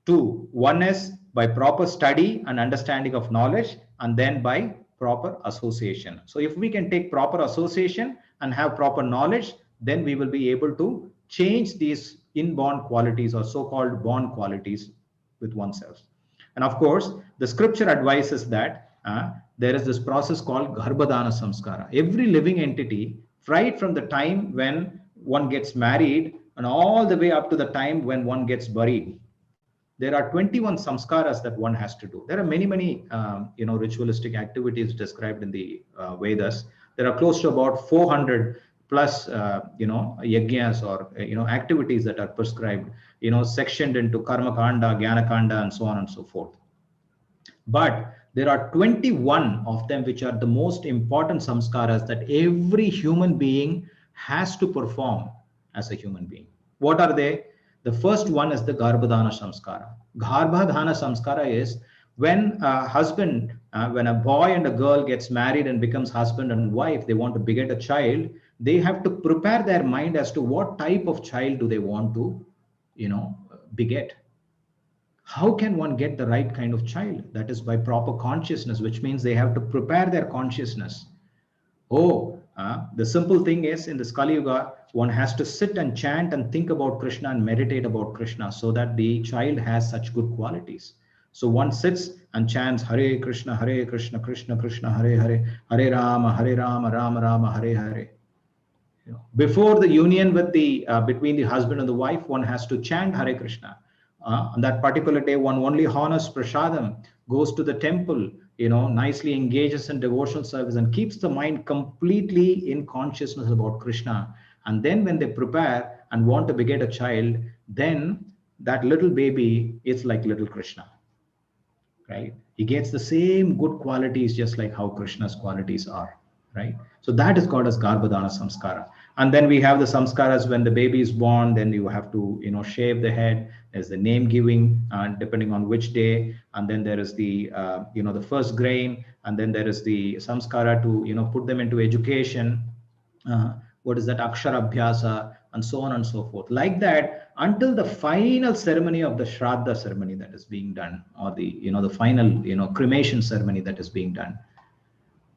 Two. One is by proper study and understanding of knowledge, and then by proper association. So if we can take proper association and have proper knowledge, then we will be able to change these inborn qualities or so-called born qualities with oneself. And of course, the scripture advises that there is this process called garbhadana samskara. Every living entity, right from the time when one gets married and all the way up to the time when one gets buried, there are 21 samskaras that one has to do. There are many, ritualistic activities described in the Vedas. There are close to about 400 plus, yajnas or, activities that are prescribed, sectioned into karma kanda, jnana kanda, and so on and so forth. But there are 21 of them which are the most important samskaras that every human being has to perform as a human being. What are they? The first one is the Garbhadana Samskara. Garbhadana Samskara is when a husband, when a boy and a girl gets married and becomes husband and wife, they want to beget a child, they have to prepare their mind as to what type of child do they want to, beget. How can one get the right kind of child? That is by proper consciousness, which means they have to prepare their consciousness. The simple thing is, in this Kali Yuga, one has to sit and chant and think about Krishna and meditate about Krishna so that the child has such good qualities. So one sits and chants Hare Krishna, Krishna Krishna, Hare Hare, Hare Rama, Rama Rama, Hare Hare. Before the union with between the husband and the wife, one has to chant Hare Krishna. On that particular day, one only honors prasadam, goes to the temple, nicely engages in devotional service and keeps the mind completely in consciousness about Krishna. And then when they prepare and want to beget a child, then that little baby is like little Krishna, right? He gets the same good qualities just like how Krishna's qualities are, right? So that is called as Garbhadana Samskara. And then we have the samskaras when the baby is born, then you have to, shave the head. There's the name giving, depending on which day. And then there is the, the first grain. And then there is the samskara to, put them into education. What is that? Akshara Abhyasa, and so on and so forth. Like that, until the final ceremony of the Shraddha ceremony that is being done, or the final cremation ceremony that is being done.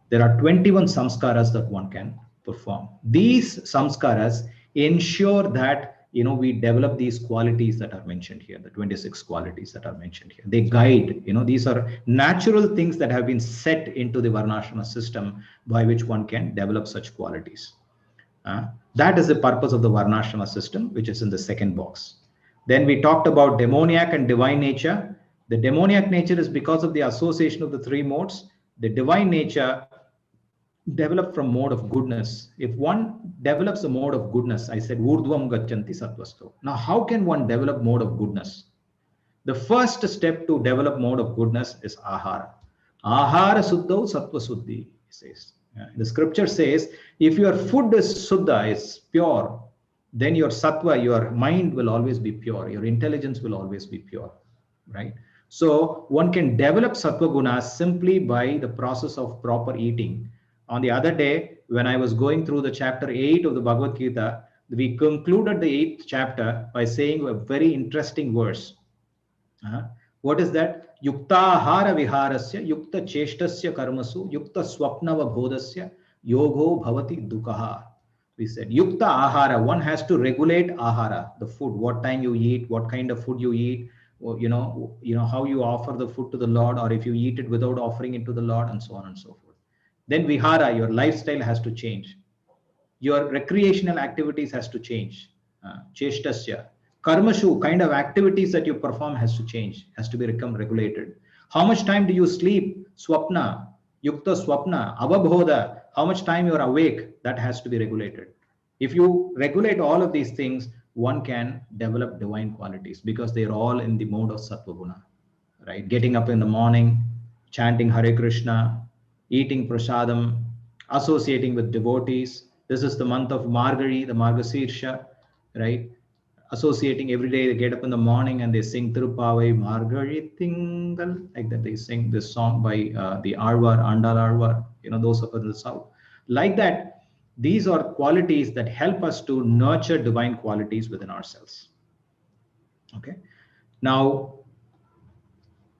There are 21 samskaras that one can perform. These samskaras ensure that we develop these qualities that are mentioned here, the 26 qualities that are mentioned here. They guide, these are natural things that have been set into the varnashrama system by which one can develop such qualities. That is the purpose of the varnashrama system, which is in the second box. Then we talked about demoniac and divine nature. The demoniac nature is because of the association of the three modes. The divine nature developed from mode of goodness. If one develops a mode of goodness, I said urdhvam gacchanti sattvasto. Now, how can one develop mode of goodness? The first step to develop mode of goodness is ahara. Ahara suddhau sattva suddhi, he says. The scripture says, if your food is suddha, is pure, then your sattva, your mind will always be pure. Your intelligence will always be pure, right? So one can develop sattva gunas simply by the process of proper eating. On the other day, when I was going through the chapter 8 of the Bhagavad Gita, we concluded the 8th chapter by saying a very interesting verse. What is that? Yukta ahara viharasya, yukta cheshtasya karmasu, yukta swapnava bodhasya, yogo bhavati dukkha. We said yukta ahara, one has to regulate ahara, the food, what time you eat, what kind of food you eat, or, how you offer the food to the Lord, or if you eat it without offering it to the Lord, and so on and so forth. Then vihara, your lifestyle has to change. Your recreational activities has to change. Cheshtasya. Karmashu, kind of activities that you perform has to change, has to become regulated. How much time do you sleep? Swapna, yukta swapna, avabhoda, how much time you are awake, that has to be regulated. If you regulate all of these things, one can develop divine qualities because they're all in the mode of sattva guna, right? Getting up in the morning, chanting Hare Krishna, eating prasadam, associating with devotees. This is the month of Margari, the Margasirsha, right? Associating every day, they get up in the morning and they sing Tirupavai Margari Tingal, like that. They sing this song by the Arvar, Andal Arvar, those up in the south. Like that, these are qualities that help us to nurture divine qualities within ourselves. Okay. Now,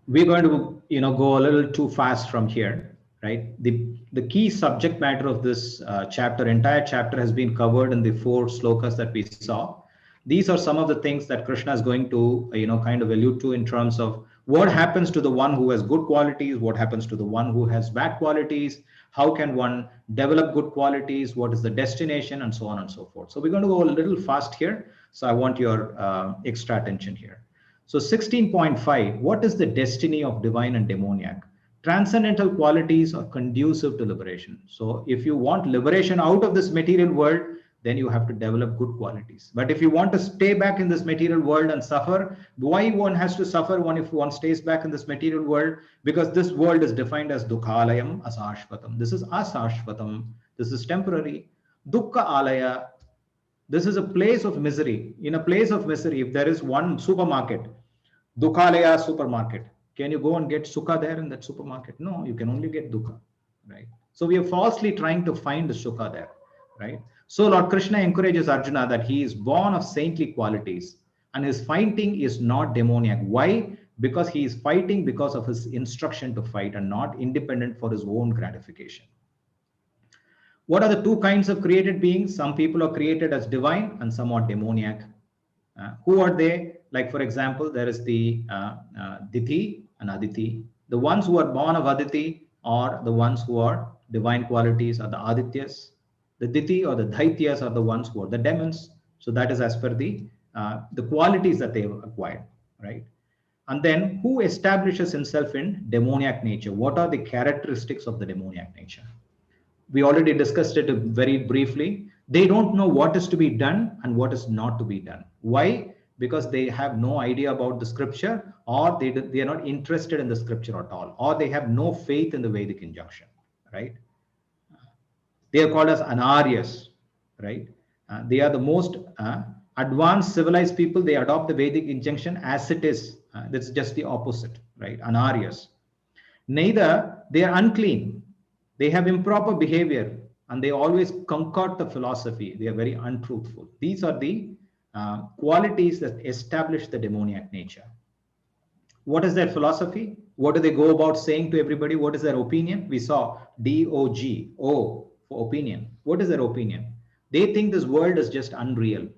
we're going to, go a little too fast from here, right? The key subject matter of this entire chapter has been covered in the 4 slokas that we saw. These are some of the things that Krishna is going to, kind of allude to in terms of what happens to the one who has good qualities, what happens to the one who has bad qualities, how can one develop good qualities, what is the destination, and so on and so forth. So we're going to go a little fast here. So I want your extra attention here. So 16.5, what is the destiny of divine and demoniac? Transcendental qualities are conducive to liberation. So if you want liberation out of this material world, then you have to develop good qualities. But if you want to stay back in this material world and suffer, why one has to suffer if one stays back in this material world? Because this world is defined as dukhalayam asashvatam. This is asashvatam. This is temporary. Dukkha alaya. This is a place of misery. In a place of misery, if there is one supermarket, dukhalaya supermarket, can you go and get sukha there in that supermarket? No, you can only get dukkha, right? So we are falsely trying to find the sukha there, right? So Lord Krishna encourages Arjuna that he is born of saintly qualities and his fighting is not demoniac. Why? Because he is fighting because of his instruction to fight and not independent for his own gratification. What are the 2 kinds of created beings? Some people are created as divine and some are demoniac. Who are they? Like, for example, there is the Diti and Aditi. The ones who are born of Aditi are the ones who are divine qualities, are the Adityas. The Diti or the Daityas are the ones who are the demons. So that is as per the qualities that they have acquired, right? And then who establishes himself in demoniac nature? What are the characteristics of the demoniac nature? We already discussed it very briefly. They don't know what is to be done and what is not to be done. Why? Because they have no idea about the scripture, or they are not interested in the scripture at all, or they have no faith in the Vedic injunction, right? They are called as Anaryas, right? They are the most advanced civilized people. They adopt the Vedic injunction as it is. That's just the opposite, right? Anaryas. Neither they are unclean. They have improper behavior and they always concoct the philosophy. They are very untruthful. These are the qualities that establish the demoniac nature. What is their philosophy? What do they go about saying to everybody? What is their opinion? We saw DOG, O for opinion. What is their opinion? They think this world is just unreal.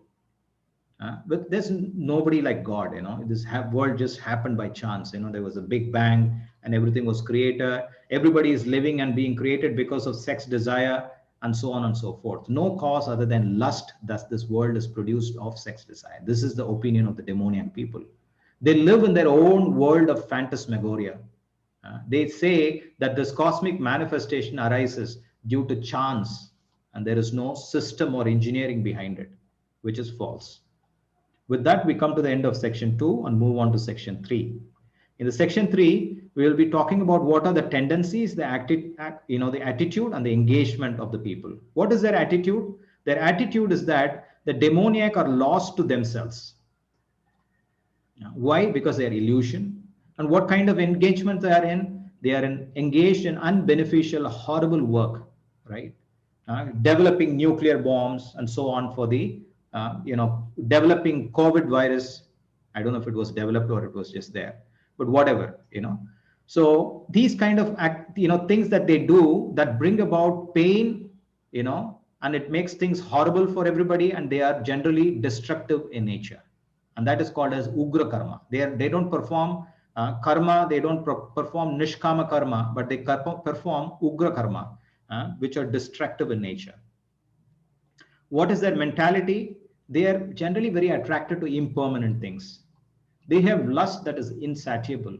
But there's nobody like God, this world just happened by chance. There was a big bang and everything was created. Everybody is living and being created because of sex desire and so on and so forth. No cause other than lust, thus this world is produced of sex desire. This is the opinion of the demoniac people. They live in their own world of phantasmagoria. They say that this cosmic manifestation arises due to chance and there is no system or engineering behind it, which is false. With that, we come to the end of section 2 and move on to section 3. In the section 3, we will be talking about what are the tendencies, the attitude and the engagement of the people. What is their attitude? Their attitude is that the demoniac are lost to themselves. Why? Because they are illusion. And what kind of engagement they are in? They are engaged in unbeneficial, horrible work, right? Developing nuclear bombs and so on for the, developing COVID virus. I don't know if it was developed or it was just there, but whatever, So these kind of things that they do that bring about pain, and it makes things horrible for everybody, and they are generally destructive in nature. And that is called as ugra karma. They don't perform karma, they don't perform nishkama karma, but they perform ugra karma, which are destructive in nature. What is their mentality? They are generally very attracted to impermanent things. They have lust that is insatiable,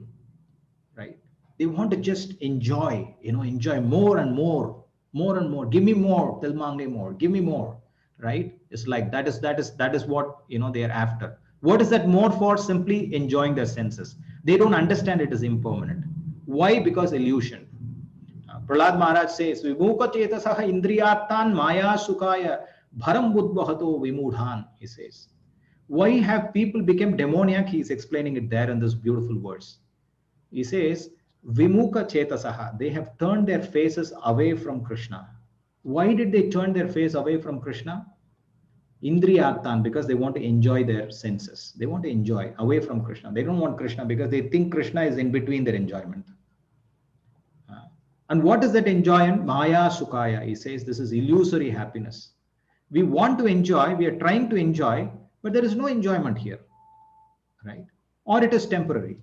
right? They want to just enjoy, enjoy more and more, more and more. Give me more, till mange more. Give me more, right? It's like that is what they are after. What is that more for? Simply enjoying their senses. They don't understand it is impermanent. Why? Because illusion. Prahlad Maharaj says, Vimukha chetasaha indriyattan maya sukaya bharam buddhahato vimudhan, he says. Why have people become demoniac? He is explaining it there in this beautiful verse. He says, Vimukha chetasaha, they have turned their faces away from Krishna. Why did they turn their face away from Krishna? Indriyattan, because they want to enjoy their senses. They want to enjoy away from Krishna. They don't want Krishna because they think Krishna is in between their enjoyment. And what is that enjoyment? Maya sukaya. He says this is illusory happiness. We want to enjoy, we are trying to enjoy, but there is no enjoyment here, right? Or it is temporary.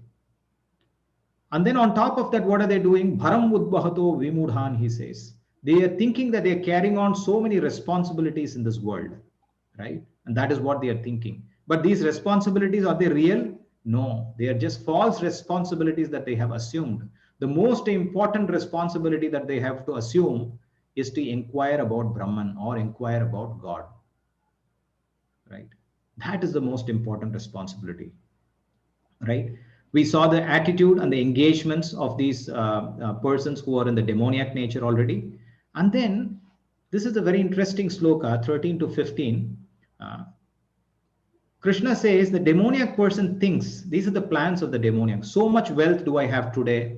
And then on top of that, what are they doing? Bharam udbahato vimudhan, he says. They are thinking that they are carrying on so many responsibilities in this world, right? And that is what they are thinking. But these responsibilities, are they real? No, they are just false responsibilities that they have assumed. The most important responsibility that they have to assume is to inquire about Brahman or inquire about God, right? That is the most important responsibility, right? We saw the attitude and the engagements of these persons who are in the demoniac nature already. And then this is a very interesting sloka, 13 to 15. Krishna says the demoniac person thinks, these are the plans of the demoniac. So much wealth do I have today.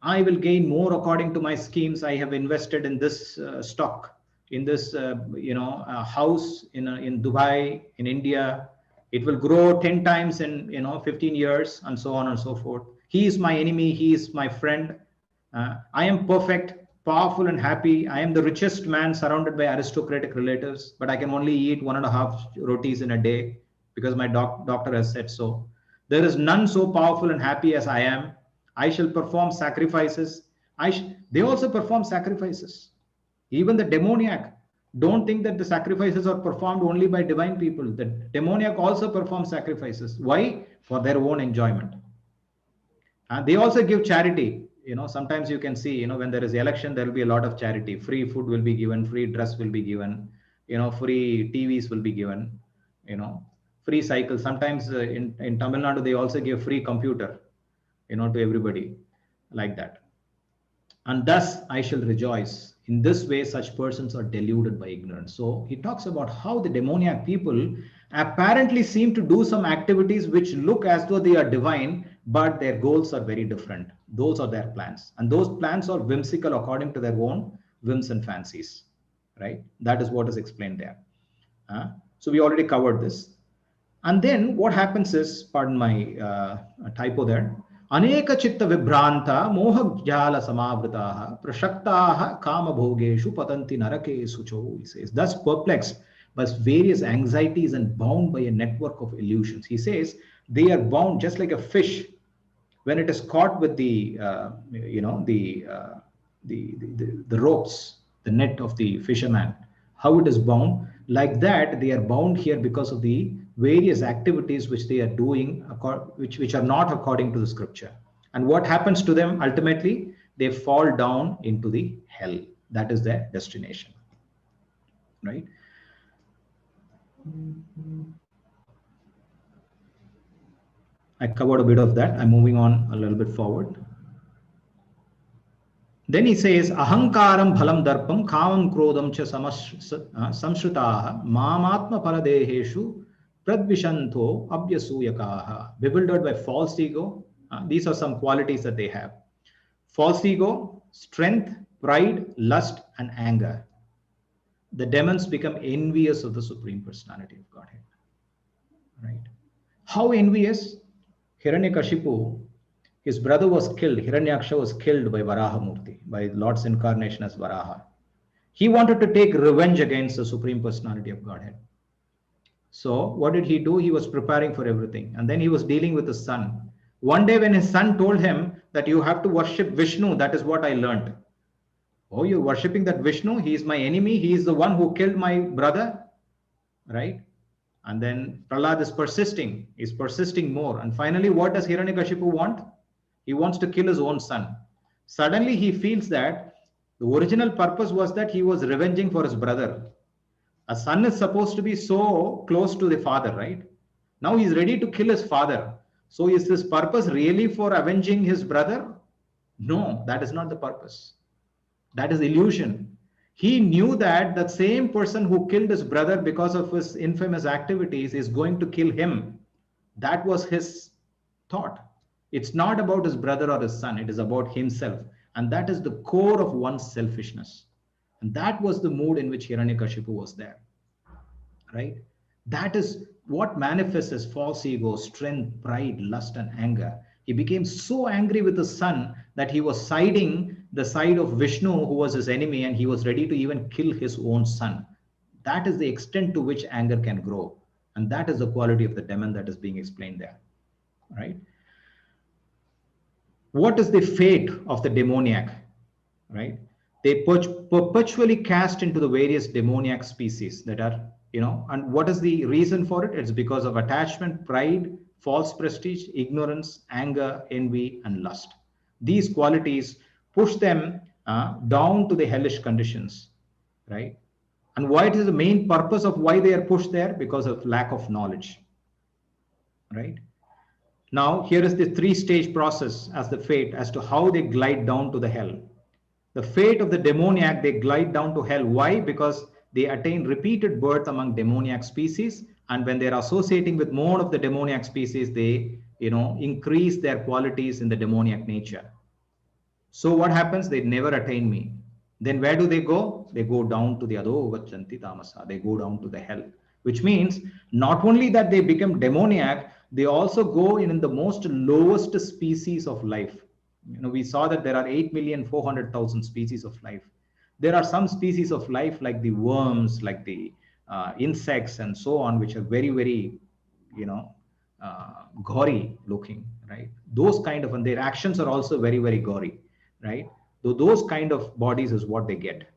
I will gain more according to my schemes. I have invested in this stock, in this house in Dubai, in India. It will grow 10 times in 15 years and so on and so forth. He is my enemy. He is my friend. I am perfect, powerful and happy. I am the richest man surrounded by aristocratic relatives, but I can only eat 1.5 rotis in a day because my doctor has said so. There is none so powerful and happy as I am. I shall perform sacrifices. They also perform sacrifices. Even the demoniac, don't think that the sacrifices are performed only by divine people. The demoniac also performs sacrifices. Why? For their own enjoyment. And they also give charity. Sometimes you can see, when there is election, there will be a lot of charity. Free food will be given, free dress will be given, free TVs will be given, free cycle. Sometimes in Tamil Nadu, they also give free computer, to everybody like that. And thus I shall rejoice. In this way, such persons are deluded by ignorance. So he talks about how the demoniac people apparently seem to do some activities which look as though they are divine, but their goals are very different. Those are their plans. And those plans are whimsical according to their own whims and fancies, right? That is what is explained there. So we already covered this. And then what happens is, pardon my typo there, Aneka chitta vibranta moha jala samavritaha prashaktaha kama bhogeshu patanti narakesu cho, he says, thus perplexed by various anxieties and bound by a network of illusions. He says they are bound just like a fish when it is caught with the the ropes, the net of the fisherman, how it is bound, like that they are bound here because of the various activities which they are doing, which are not according to the scripture. And what happens to them ultimately? They fall down into the hell. That is their destination, right? I covered a bit of that. I'm moving on a little bit forward. Then he says, Ahankaram phalam darpam kamam krodam cha samshrutaha mamatma paradeheshu pradvishanto abhyasuyakaha. Bewildered by false ego. These are some qualities that they have. False ego, strength, pride, lust, and anger. The demons become envious of the Supreme Personality of Godhead. Right? How envious? Hiranyakashipu, his brother was killed. Hiranyaksha was killed by Varahamurti, by Lord's incarnation as Varaha. He wanted to take revenge against the Supreme Personality of Godhead. So what did he do? He was preparing for everything. And then he was dealing with his son. One day when his son told him that you have to worship Vishnu, that is what I learned. Oh, you're worshipping that Vishnu? He is my enemy. He is the one who killed my brother. Right? And then Prahlad is persisting. He's persisting more. And finally, what does Hiranyakashipu want? He wants to kill his own son. Suddenly, he feels that the original purpose was that he was revenging for his brother. A son is supposed to be so close to the father, right? Now he's ready to kill his father. So is this purpose really for avenging his brother? No, that is not the purpose. That is illusion. He knew that the same person who killed his brother because of his infamous activities is going to kill him. That was his thought. It's not about his brother or his son. It is about himself. And that is the core of one's selfishness. And that was the mood in which Hiranyakashipu was there. Right? That is what manifests as false ego, strength, pride, lust, and anger. He became so angry with his son that he was siding the side of Vishnu, who was his enemy, and he was ready to even kill his own son. That is the extent to which anger can grow. And that is the quality of the demon that is being explained there. Right? What is the fate of the demoniac? Right? They perpetually cast into the various demoniac species that are, and what is the reason for it? It's because of attachment, pride, false prestige, ignorance, anger, envy, and lust. These qualities push them down to the hellish conditions, right? And why it is the main purpose of why they are pushed there? Because of lack of knowledge, right? Now, here is the three-stage process as the fate, as to how they glide down to the hell. The fate of the demoniac, they glide down to hell. Why? Because they attain repeated birth among demoniac species, and when they're associating with more of the demoniac species, they increase their qualities in the demoniac nature. So what happens? They never attain me. Then where do they go? They go down to the adho vachanti tamasa. They go down to the hell, which means not only that they become demoniac, they also go in the most lowest species of life. We saw that there are 8,400,000 species of life. There are some species of life like the worms, like the insects and so on, which are very, very, gory looking, right? Those kind of, and their actions are also very, very gory, right? So those kind of bodies is what they get,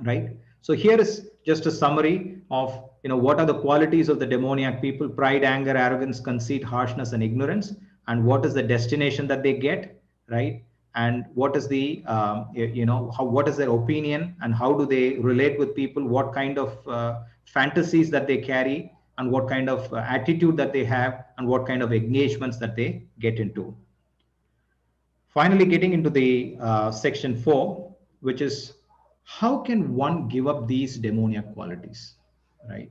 right? So here is just a summary of, what are the qualities of the demoniac people: pride, anger, arrogance, conceit, harshness, and ignorance. And what is the destination that they get, right? And what is the, what is their opinion, and how do they relate with people? What kind of fantasies that they carry, and what kind of attitude that they have, and what kind of engagements that they get into. Finally, getting into the section 4, which is how can one give up these demoniac qualities, right?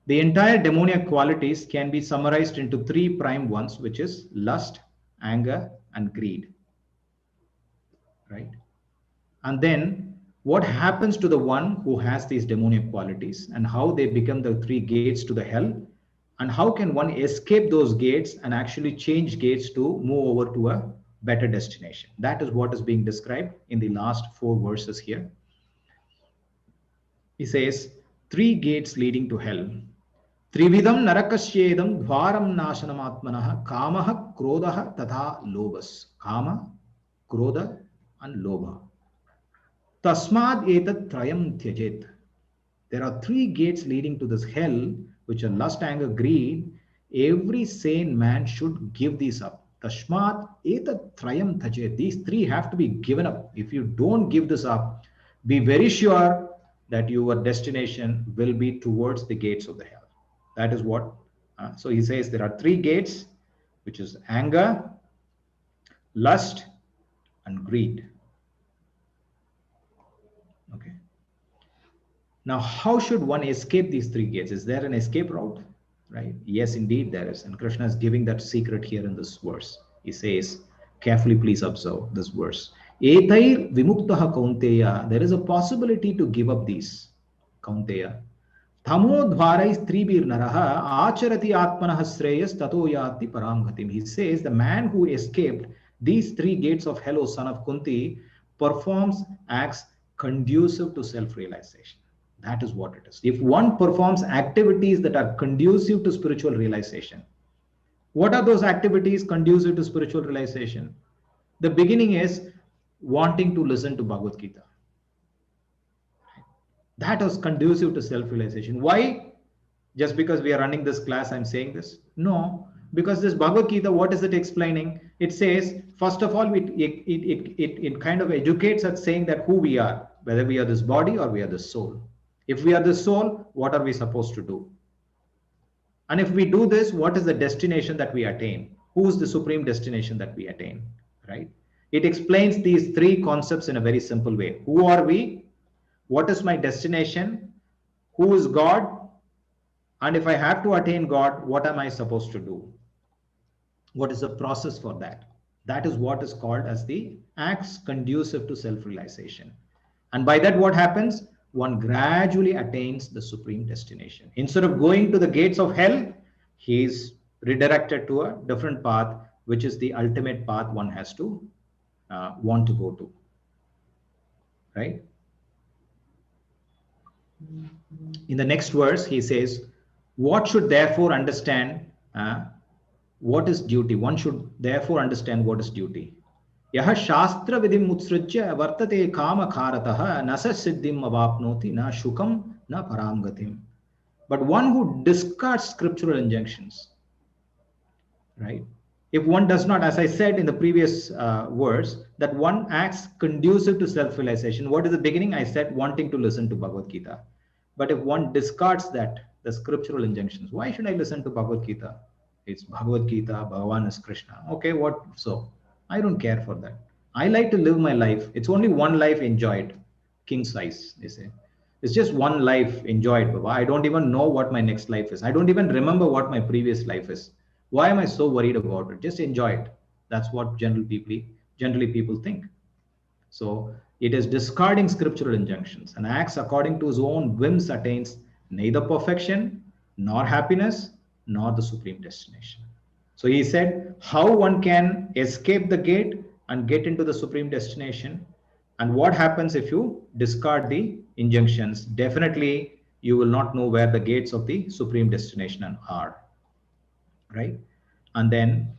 The entire demoniac qualities can be summarized into 3 prime ones, which is lust, anger, and greed, right? And then What happens to the one who has these demoniac qualities, and how they become the three gates to the hell, and how can one escape those gates and actually change gates to move over to a better destination. That is what is being described in the last 4 verses here. He says, three gates leading to hell. Trividam narakasyedam dvaram nasanamatmanah kamaha krodaha tatha lobas. Kama, krodha, and lobha. Tasmad etat trayam tyajet. There are three gates leading to this hell, which are lust, anger, greed. Every sane man should give these up. Tashmat etat trayam tyajet. These three have to be given up. If you don't give this up, be very sure that your destination will be towards the gates of the hell. That is what. So he says there are three gates, which is anger, lust, and greed. Okay. Now, how should one escape these three gates? Is there an escape route? Right? Yes, indeed there is. And Krishna is giving that secret here in this verse. He says, carefully please observe this verse. Etair vimuktaha kaunteya. There is a possibility to give up these. Kaunteya. Thamodhvarais tribir naraha acharati atmanah shreyas tato yati paramgatim. He says the man who escaped these three gates of hell, O son of Kunti, performs acts conducive to self-realization. That is what it is. If one performs activities that are conducive to spiritual realization, what are those activities conducive to spiritual realization? The beginning is wanting to listen to Bhagavad Gita. That is conducive to self-realization. Why? Just because we are running this class, I'm saying this? No, because this Bhagavad Gita, what is it explaining? It says, first of all, it kind of educates us, saying that who we are, whether we are this body or we are this soul. If we are the soul, what are we supposed to do? And if we do this, what is the destination that we attain? Who is the supreme destination that we attain? Right? It explains these three concepts in a very simple way. Who are we? What is my destination? Who is God? And if I have to attain God, what am I supposed to do? What is the process for that? That is what is called as the acts conducive to self-realization. And by that, what happens? One gradually attains the supreme destination. Instead of going to the gates of hell, he is redirected to a different path, which is the ultimate path one has to want to go to. Right? In the next verse, he says, what should therefore understand what is duty? One should therefore understand what is duty. Yaha shastra vidim mutsrujya vartate kama kharataha nasa siddhim avapnoti na shukam na paramgatim. But one who discards scriptural injunctions, right? If one does not, as I said in the previous verse, that one acts conducive to self-realization. What is the beginning? I said wanting to listen to Bhagavad Gita. But if one discards that, the scriptural injunctions, why should I listen to Bhagavad Gita? It's Bhagavad Gita, Bhagavan is Krishna. Okay, what so? I don't care for that. I like to live my life. It's only one life enjoyed. King size, they say. It's just one life enjoyed, Baba. I don't even know what my next life is. I don't even remember what my previous life is. Why am I so worried about it? Just enjoy it. That's what generally people think. So it is discarding scriptural injunctions and acts according to his own whims attains neither perfection, nor happiness, nor the supreme destination. So he said how one can escape the gate and get into the supreme destination, and what happens if you discard the injunctions. Definitely you will not know where the gates of the supreme destination are. Right? And then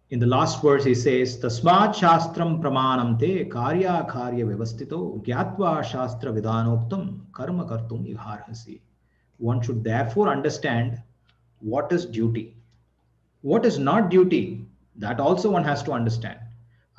in the last verse he says, Tasmat shastram pramanam te karya karya vyavastito gyatva shastra vidanoktam karma kartum iharhasi. One should therefore understand what is duty. What is not duty? That also one has to understand.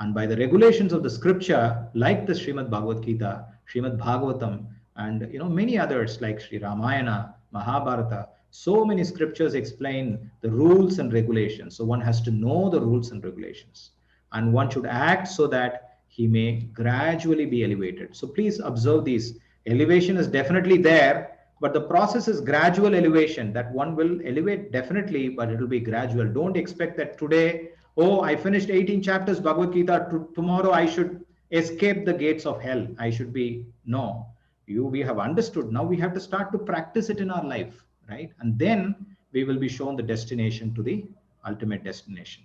And by the regulations of the scripture, like the Srimad Bhagavad Gita, Srimad Bhagavatam, and many others like Sri Ramayana, Mahabharata, so many scriptures explain the rules and regulations. So one has to know the rules and regulations. And one should act so that he may gradually be elevated. So please observe these. Elevation is definitely there, but the process is gradual elevation, that one will elevate definitely, but it will be gradual. Don't expect that today, oh, I finished 18 chapters Bhagavad Gita, tomorrow I should escape the gates of hell. I should be, no, we have understood. Now we have to start to practice it in our life, right? And then we will be shown the destination to the ultimate destination.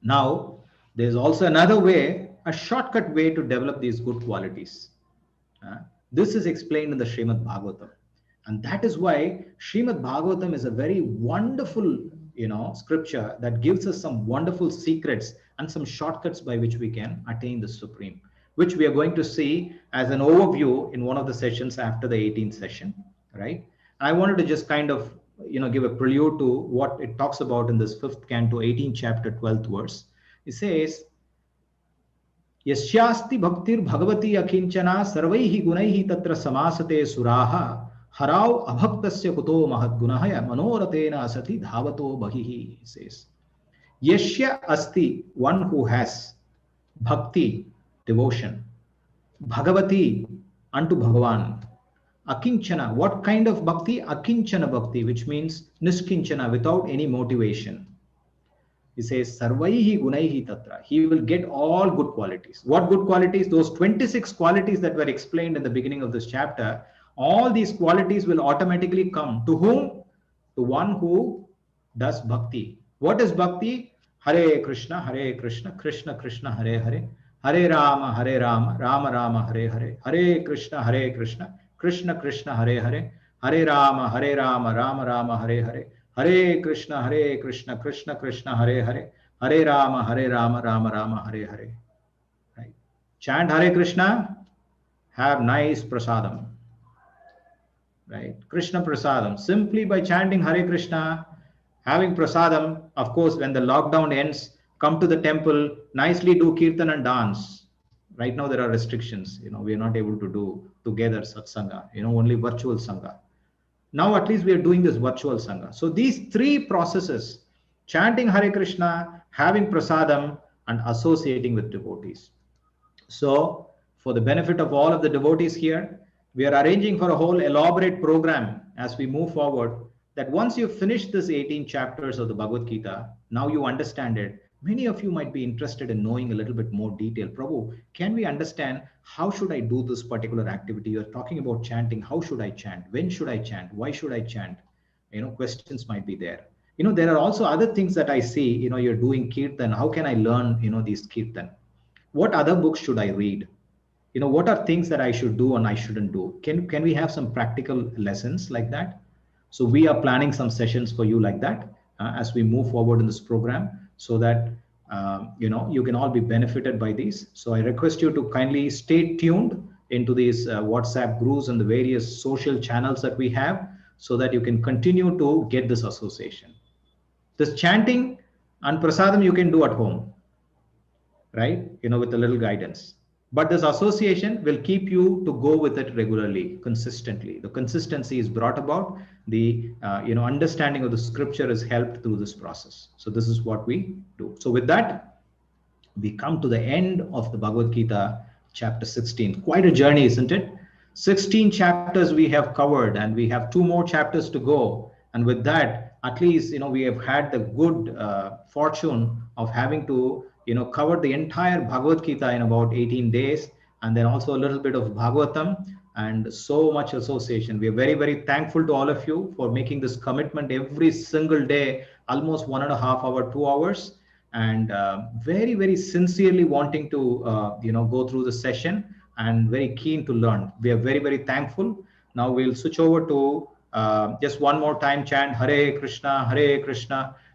Now, there's also another way, a shortcut way to develop these good qualities. This is explained in the Srimad Bhagavatam. And that is why Srimad Bhagavatam is a very wonderful, scripture that gives us some wonderful secrets and some shortcuts by which we can attain the Supreme, which we are going to see as an overview in one of the sessions after the 18th session, right? I wanted to just kind of, give a prelude to what it talks about in this 5th canto, 18th chapter, 12th verse. It says, यस्यास्ति भक्तिर Bhagwati अकिंचना सर्वैः गुणैः तत्र समासते सुराः हराव अभक्तस्य कुतो महद्गुणः मनोरथेन असति धावतो बहिः. Says yashya asti, one who has bhakti, devotion, bhagavati, unto Bhagavan, akinchana, what kind of bhakti? Akinchana bhakti, which means niskinchana, without any motivation. He says, Sarvaihi Gunaihi Tatra. He will get all good qualities. What good qualities? Those 26 qualities that were explained in the beginning of this chapter, all these qualities will automatically come. To whom? To one who does bhakti. What is bhakti? Hare Krishna, Krishna Krishna, Hare Hare, Hare Rama, Rama Rama, Hare Hare, Hare Krishna, Krishna Krishna, Hare Hare, Hare Rama, Rama Rama, Hare Hare, Hare Krishna, Krishna Krishna, Hare Hare, Hare Rama, Rama Rama, Hare Hare. Right? Chant Hare Krishna, have nice prasadam. Right? Krishna prasadam. Simply by chanting Hare Krishna, having prasadam, of course, when the lockdown ends, come to the temple, nicely do kirtan and dance. Right now there are restrictions. We are not able to do together satsanga. Only virtual sangha. Now at least we are doing this virtual sangha. So these three processes, chanting Hare Krishna, having prasadam, and associating with devotees. So for the benefit of all of the devotees here, we are arranging for a whole elaborate program as we move forward, that once you finish this 18 chapters of the Bhagavad Gita, now you understand it. Many of you might be interested in knowing a little bit more detail. Prabhu, can we understand how should I do this particular activity? You're talking about chanting. How should I chant? When should I chant? Why should I chant? Questions might be there. There are also other things that I see, you're doing kirtan. How can I learn, these kirtan? What other books should I read? What are things that I should do and I shouldn't do? Can we have some practical lessons like that? So we are planning some sessions for you like that as we move forward in this program, so that you can all be benefited by these. So I request you to kindly stay tuned into these WhatsApp groups and the various social channels that we have, so that you can continue to get this association. This chanting and prasadam you can do at home, right? With a little guidance. But this association will keep you to go with it regularly, consistently. The consistency is brought about. The understanding of the scripture is helped through this process. So this is what we do. So with that, we come to the end of the Bhagavad Gita, chapter 16. Quite a journey, isn't it? 16 chapters we have covered, and we have 2 more chapters to go. And with that, at least we have had the good fortune of having to cover the entire Bhagavad Gita in about 18 days, and then also a little bit of Bhagavatam, and so much association. We are very, very thankful to all of you for making this commitment every single day, almost 1.5 hours, 2 hours, and very, very sincerely wanting to go through the session and very keen to learn. We are very, very thankful. Now we'll switch over to just one more time chant Hare Krishna,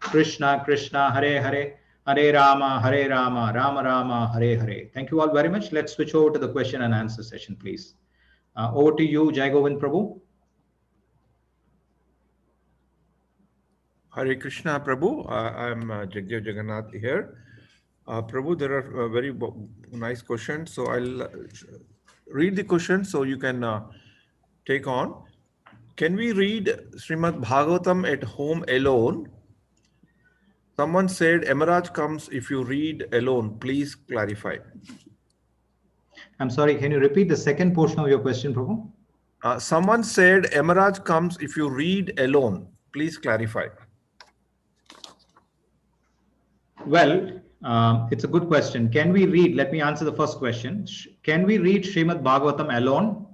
Krishna Krishna, Hare Hare, Hare Rama, Rama Rama, Hare Hare. Thank you all very much. Let's switch over to the question and answer session, please. Over to you, Jai Govind Prabhu. Hare Krishna, Prabhu. I'm Jagdev Jagannath here. Prabhu, there are very nice questions. So I'll read the questions so you can take on. Can we read Srimad Bhagavatam at home alone? Someone said, Emeraj comes if you read alone. Please clarify. I'm sorry, can you repeat the second portion of your question, Prabhu? Someone said, Emeraj comes if you read alone. Please clarify. Well, It's a good question. Can we read? Let me answer the first question. Can we read Srimad Bhagavatam alone?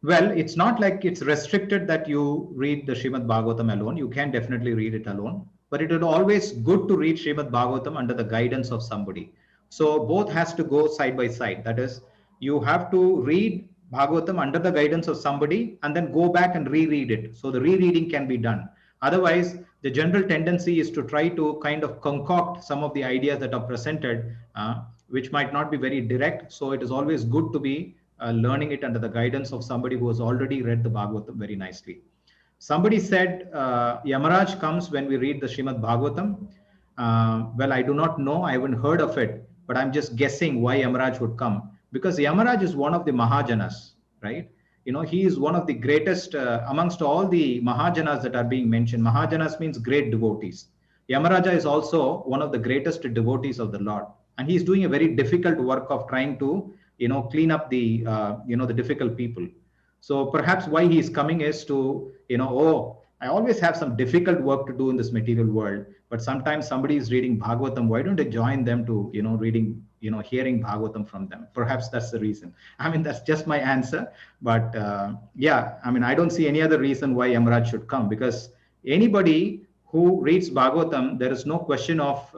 Well, it's not like it's restricted that you read the Srimad Bhagavatam alone. You can definitely read it alone, but it is always good to read Srimad Bhagavatam under the guidance of somebody. So both has to go side by side. That is, you have to read Bhagavatam under the guidance of somebody and then go back and reread it. So the rereading can be done. Otherwise, the general tendency is to try to kind of concoct some of the ideas that are presented, which might not be very direct. So it is always good to be learning it under the guidance of somebody who has already read the Bhagavatam very nicely. Somebody said Yamaraj comes when we read the Srimad Bhagavatam. Well, I do not know. I haven't heard of it, but I'm just guessing why Yamaraj would come. Because Yamaraj is one of the Mahajanas, right? You know, he is one of the greatest amongst all the Mahajanas that are being mentioned. Mahajanas means great devotees. Yamaraja is also one of the greatest devotees of the Lord, and he is doing a very difficult work of trying to, clean up the, the difficult people. So perhaps why he is coming is to, oh, I always have some difficult work to do in this material world, but sometimes somebody is reading Bhagavatam. Why don't I join them to, reading, hearing Bhagavatam from them? Perhaps that's the reason. I mean, that's just my answer. But yeah, I mean, I don't see any other reason why Yamaraj should come, because anybody who reads Bhagavatam, there is no question of,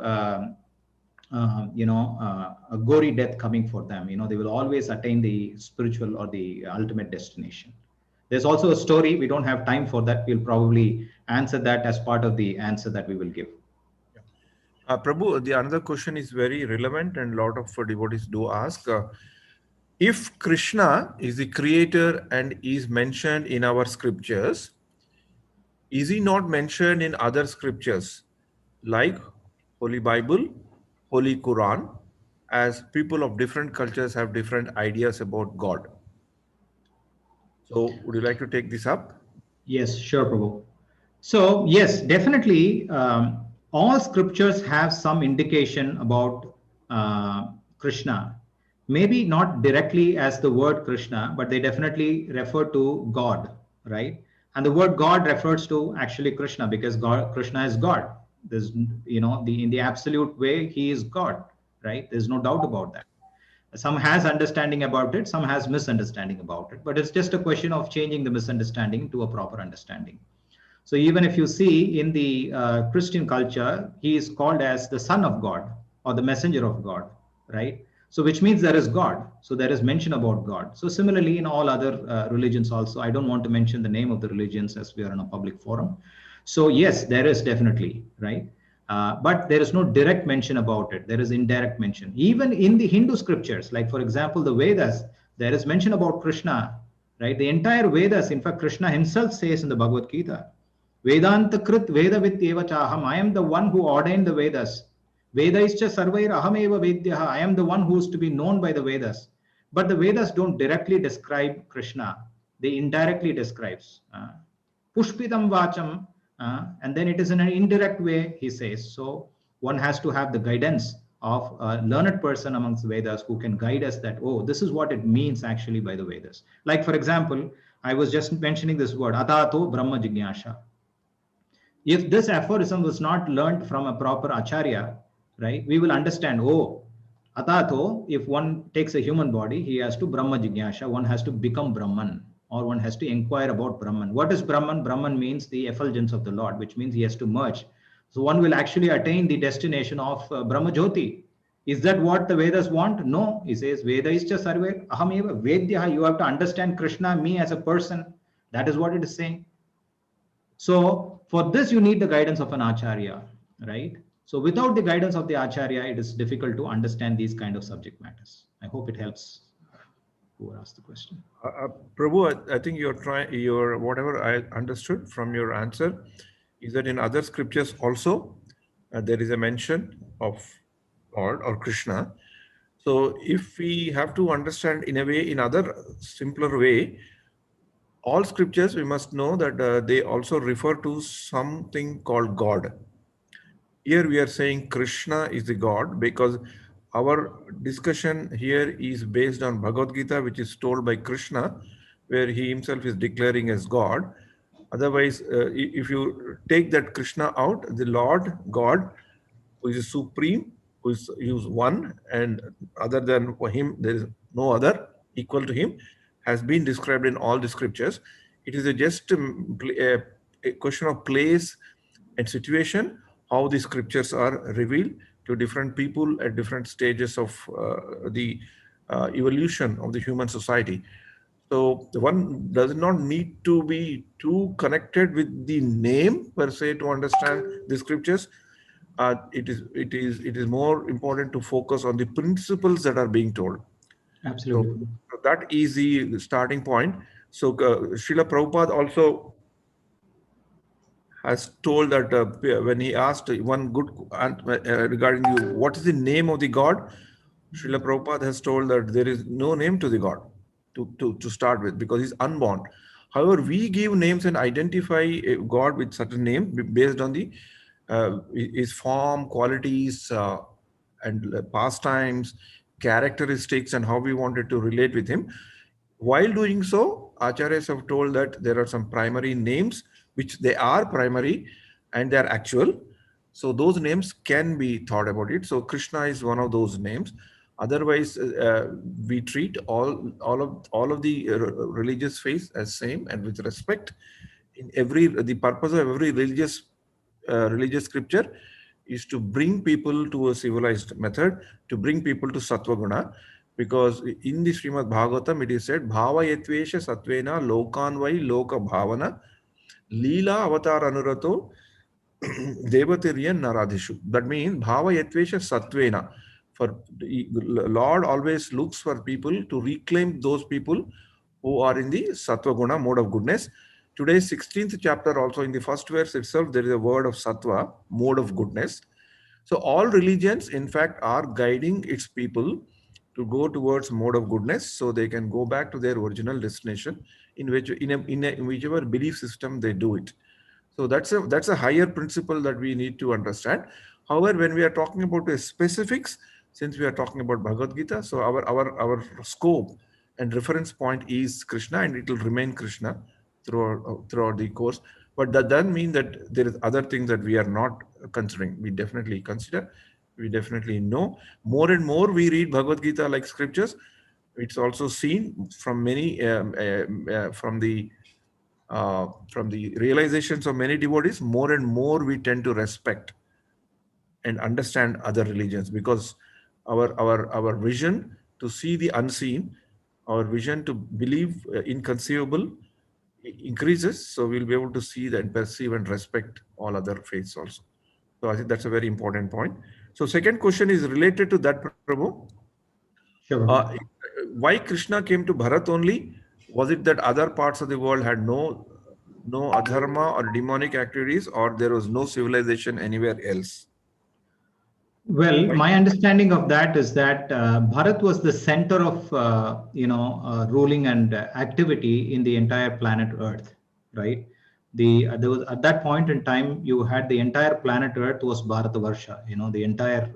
a gory death coming for them. They will always attain the spiritual or the ultimate destination. There's also a story. We don't have time for that. We'll probably answer that as part of the answer that we will give. Prabhu, the another question is very relevant, and a lot of devotees do ask. If Krishna is the creator and is mentioned in our scriptures, is he not mentioned in other scriptures like Holy Bible, Holy Quran, as people of different cultures have different ideas about God? So would you like to take this up? Yes, sure, Prabhu. So yes, definitely, all scriptures have some indication about Krishna. Maybe not directly as the word Krishna, but they definitely refer to God, right? And the word God refers to actually Krishna, because God, Krishna is God. There's, in the absolute way, he is God, right? There's no doubt about that. Some has understanding about it, some has misunderstanding about it, but it's just a question of changing the misunderstanding to a proper understanding. So even if you see in the Christian culture, he is called as the Son of God or the Messenger of God, right? So which means there is God. So there is mention about God. So similarly in all other religions also, I don't want to mention the name of the religions as we are in a public forum. So yes, there is definitely, right? But there is no direct mention about it. There is indirect mention. Even in the Hindu scriptures, like for example, the Vedas, there is mention about Krishna, right? The entire Vedas, in fact, Krishna himself says in the Bhagavad Gita, Vedanta krit vedavit eva chaham. I am the one who ordained the Vedas. Vedaischa sarvair ahameva vedyaha. I am the one who is to be known by the Vedas. But the Vedas don't directly describe Krishna. They indirectly describes. Pushpitam vacham. And then it is in an indirect way, he says. So one has to have the guidance of a learned person amongst the Vedas who can guide us that, oh, this is what it means actually by the Vedas. Like, for example, I was just mentioning this word, atato brahma jignasha. If this aphorism was not learned from a proper acharya, right, we will understand, oh, atato, if one takes a human body, he has to brahma jignasha, one has to become Brahman, or one has to inquire about Brahman. What is Brahman? Brahman means the effulgence of the Lord, which means he has to merge. So one will actually attain the destination of Brahma Jyoti. Is that what the Vedas want? No. He says, Veda ischa sarve ahameva vedyaha. You have to understand Krishna, me as a person. That is what it is saying. So for this, you need the guidance of an acharya, right? So without the guidance of the acharya, it is difficult to understand these kind of subject matters. I hope it helps who asked the question. Prabhu, I think you're whatever I understood from your answer is that in other scriptures also there is a mention of God or Krishna. So if we have to understand in a way, in other simpler way, all scriptures, we must know that they also refer to something called God. Here we are saying Krishna is the God because our discussion here is based on Bhagavad Gita, which is told by Krishna, where he himself is declaring as God. Otherwise, if you take that Krishna out, the Lord God, who is supreme, who's one, and other than him, there is no other equal to him, has been described in all the scriptures. It is just a question of place and situation, how the scriptures are revealed to different people at different stages of the evolution of the human society. So one does not need to be too connected with the name per se to understand the scriptures. It is more important to focus on the principles that are being told. So Absolutely. that is the starting point. So Srila Prabhupada also has told that when he asked one good regarding you, what is the name of the God? Srila Prabhupada has told that there is no name to the God to start with, because he's unborn. However, we give names and identify a God with certain name based on the his form, qualities, and pastimes, characteristics, and how we wanted to relate with him. While doing so, acharyas have told that there are some primary names, which they are primary and they are actual. So those names can be thought about it. So Krishna is one of those names. Otherwise, we treat all of the religious faiths as same and with respect. In every the purpose of every religious scripture is to bring people to a civilized method, to bring people to sattva guna, because in the Srimad Bhagavatam it is said, Bhava yatvesha satvena lokanvai loka bhavana leela avatar anurato devatiryan naradhishu. That means Bhava yatvesha satvena. For the Lord always looks for people to reclaim those people who are in the sattva guna mode of goodness. Today's 16th chapter, also in the first verse itself, there is a word of sattva, mode of goodness. So all religions, in fact, are guiding its people to go towards mode of goodness, so they can go back to their original destination in whichever belief system they do it. So that's a higher principle that we need to understand. However, when we are talking about the specifics, since we are talking about Bhagavad Gita, so our scope and reference point is Krishna, and it will remain Krishna throughout the course. But that doesn't mean that there is other things that we are not considering. We definitely consider, we definitely know. More and more we read Bhagavad Gita like scriptures. It's also seen from many from the realizations of many devotees. More and more we tend to respect and understand other religions, because our vision to see the unseen, our vision to believe inconceivable increases. So we'll be able to see and perceive and respect all other faiths also. So I think that's a very important point. So second question is related to that, Prabhu. Sure. Why Krishna came to Bharat only? Was it that other parts of the world had no adharma or demonic activities, or there was no civilization anywhere else? Well, Why? my understanding of that is that Bharat was the center of ruling and activity in the entire planet Earth, right? There was, at that point in time, you had the entire planet Earth was Bharatavarsha, the entire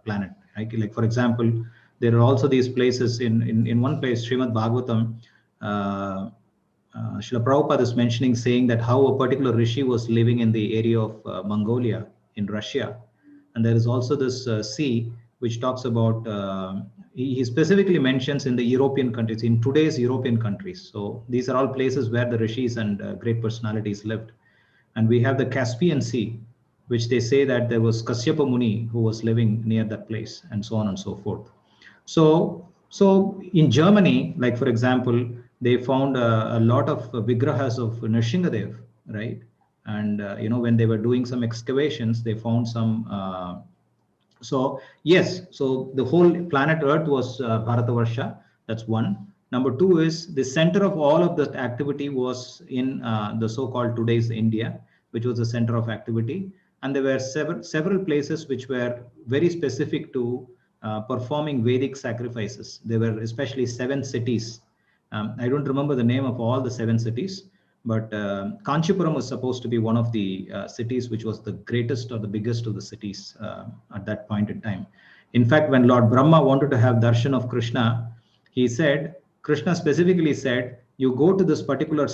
planet. Right? Like for example, there are also these places in one place, Srimad Bhagavatam. Srila Prabhupada is mentioning, saying that how a particular rishi was living in the area of Mongolia in Russia. And there is also this sea which talks about, he specifically mentions in the European countries, in today's European countries. So these are all places where the rishis and great personalities lived. And we have the Caspian Sea, which they say that there was Kasyapa Muni who was living near that place, and so on and so forth. So in Germany, like for example, they found a lot of vigrahas of Nrsingadev, right? And when they were doing some excavations, they found some. So yes, so the whole planet Earth was Bharatavarsha. That's one. Number two is the center of all of that activity was in the so-called today's India, which was the center of activity. And there were several places which were very specific to performing Vedic sacrifices. There were especially 7 cities. I don't remember the name of all the 7 cities, but Kanchipuram was supposed to be one of the cities which was the greatest or the biggest of the cities at that point in time. In fact, when Lord Brahma wanted to have darshan of Krishna, Krishna specifically said, you go to this particular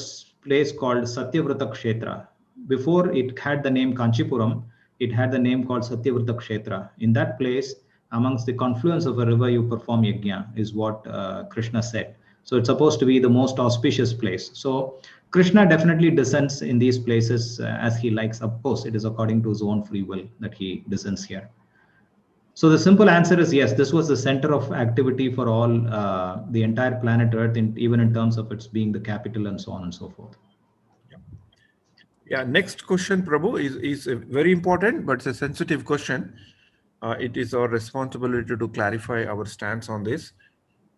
place called Satyavrata Kshetra. Before it had the name Kanchipuram, it had the name called Satyavrata Kshetra. In that place, amongst the confluence of a river you perform yajna, is what Krishna said. So it's supposed to be the most auspicious place. So Krishna definitely descends in these places as he likes. Of course, it is according to his own free will that he descends here. So the simple answer is yes, this was the center of activity for all the entire planet Earth, even in terms of its being the capital and so on and so forth. Yeah, next question, Prabhu, is very important, but it's a sensitive question. It is our responsibility to clarify our stance on this.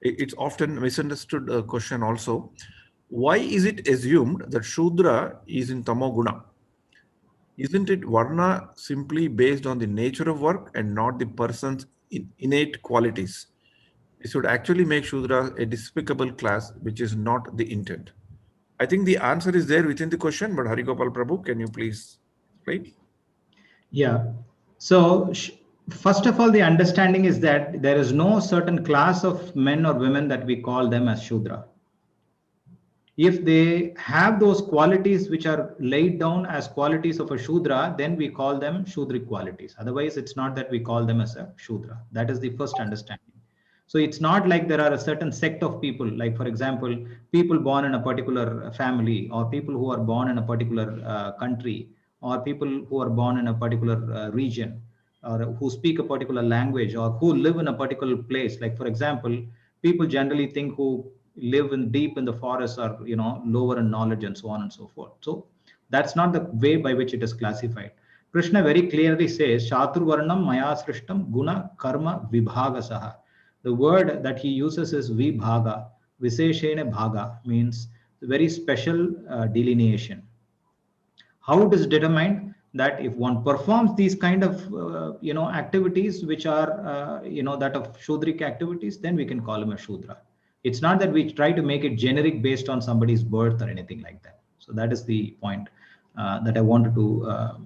It's often misunderstood question also. Why is it assumed that Shudra is in Tamoguna? Isn't it Varna simply based on the nature of work and not the person's innate qualities? It should actually make Shudra a despicable class, which is not the intent. I think the answer is there within the question, but Harigopal Prabhu, can you please explain? Yeah. So, first of all, the understanding is that there is no certain class of men or women that we call them as Shudra. If they have those qualities which are laid down as qualities of a Shudra, then we call them Shudric qualities. Otherwise, it's not that we call them as a Shudra. That is the first understanding. So it's not like there are a certain sect of people, like, for example, people born in a particular family, or people who are born in a particular country, or people who are born in a particular region, or who speak a particular language, or who live in a particular place. Like, for example, people generally think who live in deep in the forest are, lower in knowledge and so on and so forth. So that's not the way by which it is classified. Krishna very clearly says, Chaturvarnam maya srishtam guna karma vibhagasaha. The word that he uses is vibhaga. Viseshena bhaga means very special delineation. How it is determined? That if one performs these kind of activities which are that of Shudrik activities, then we can call him a Shudra. It's not that we try to make it generic based on somebody's birth or anything like that. So that is the point that I wanted to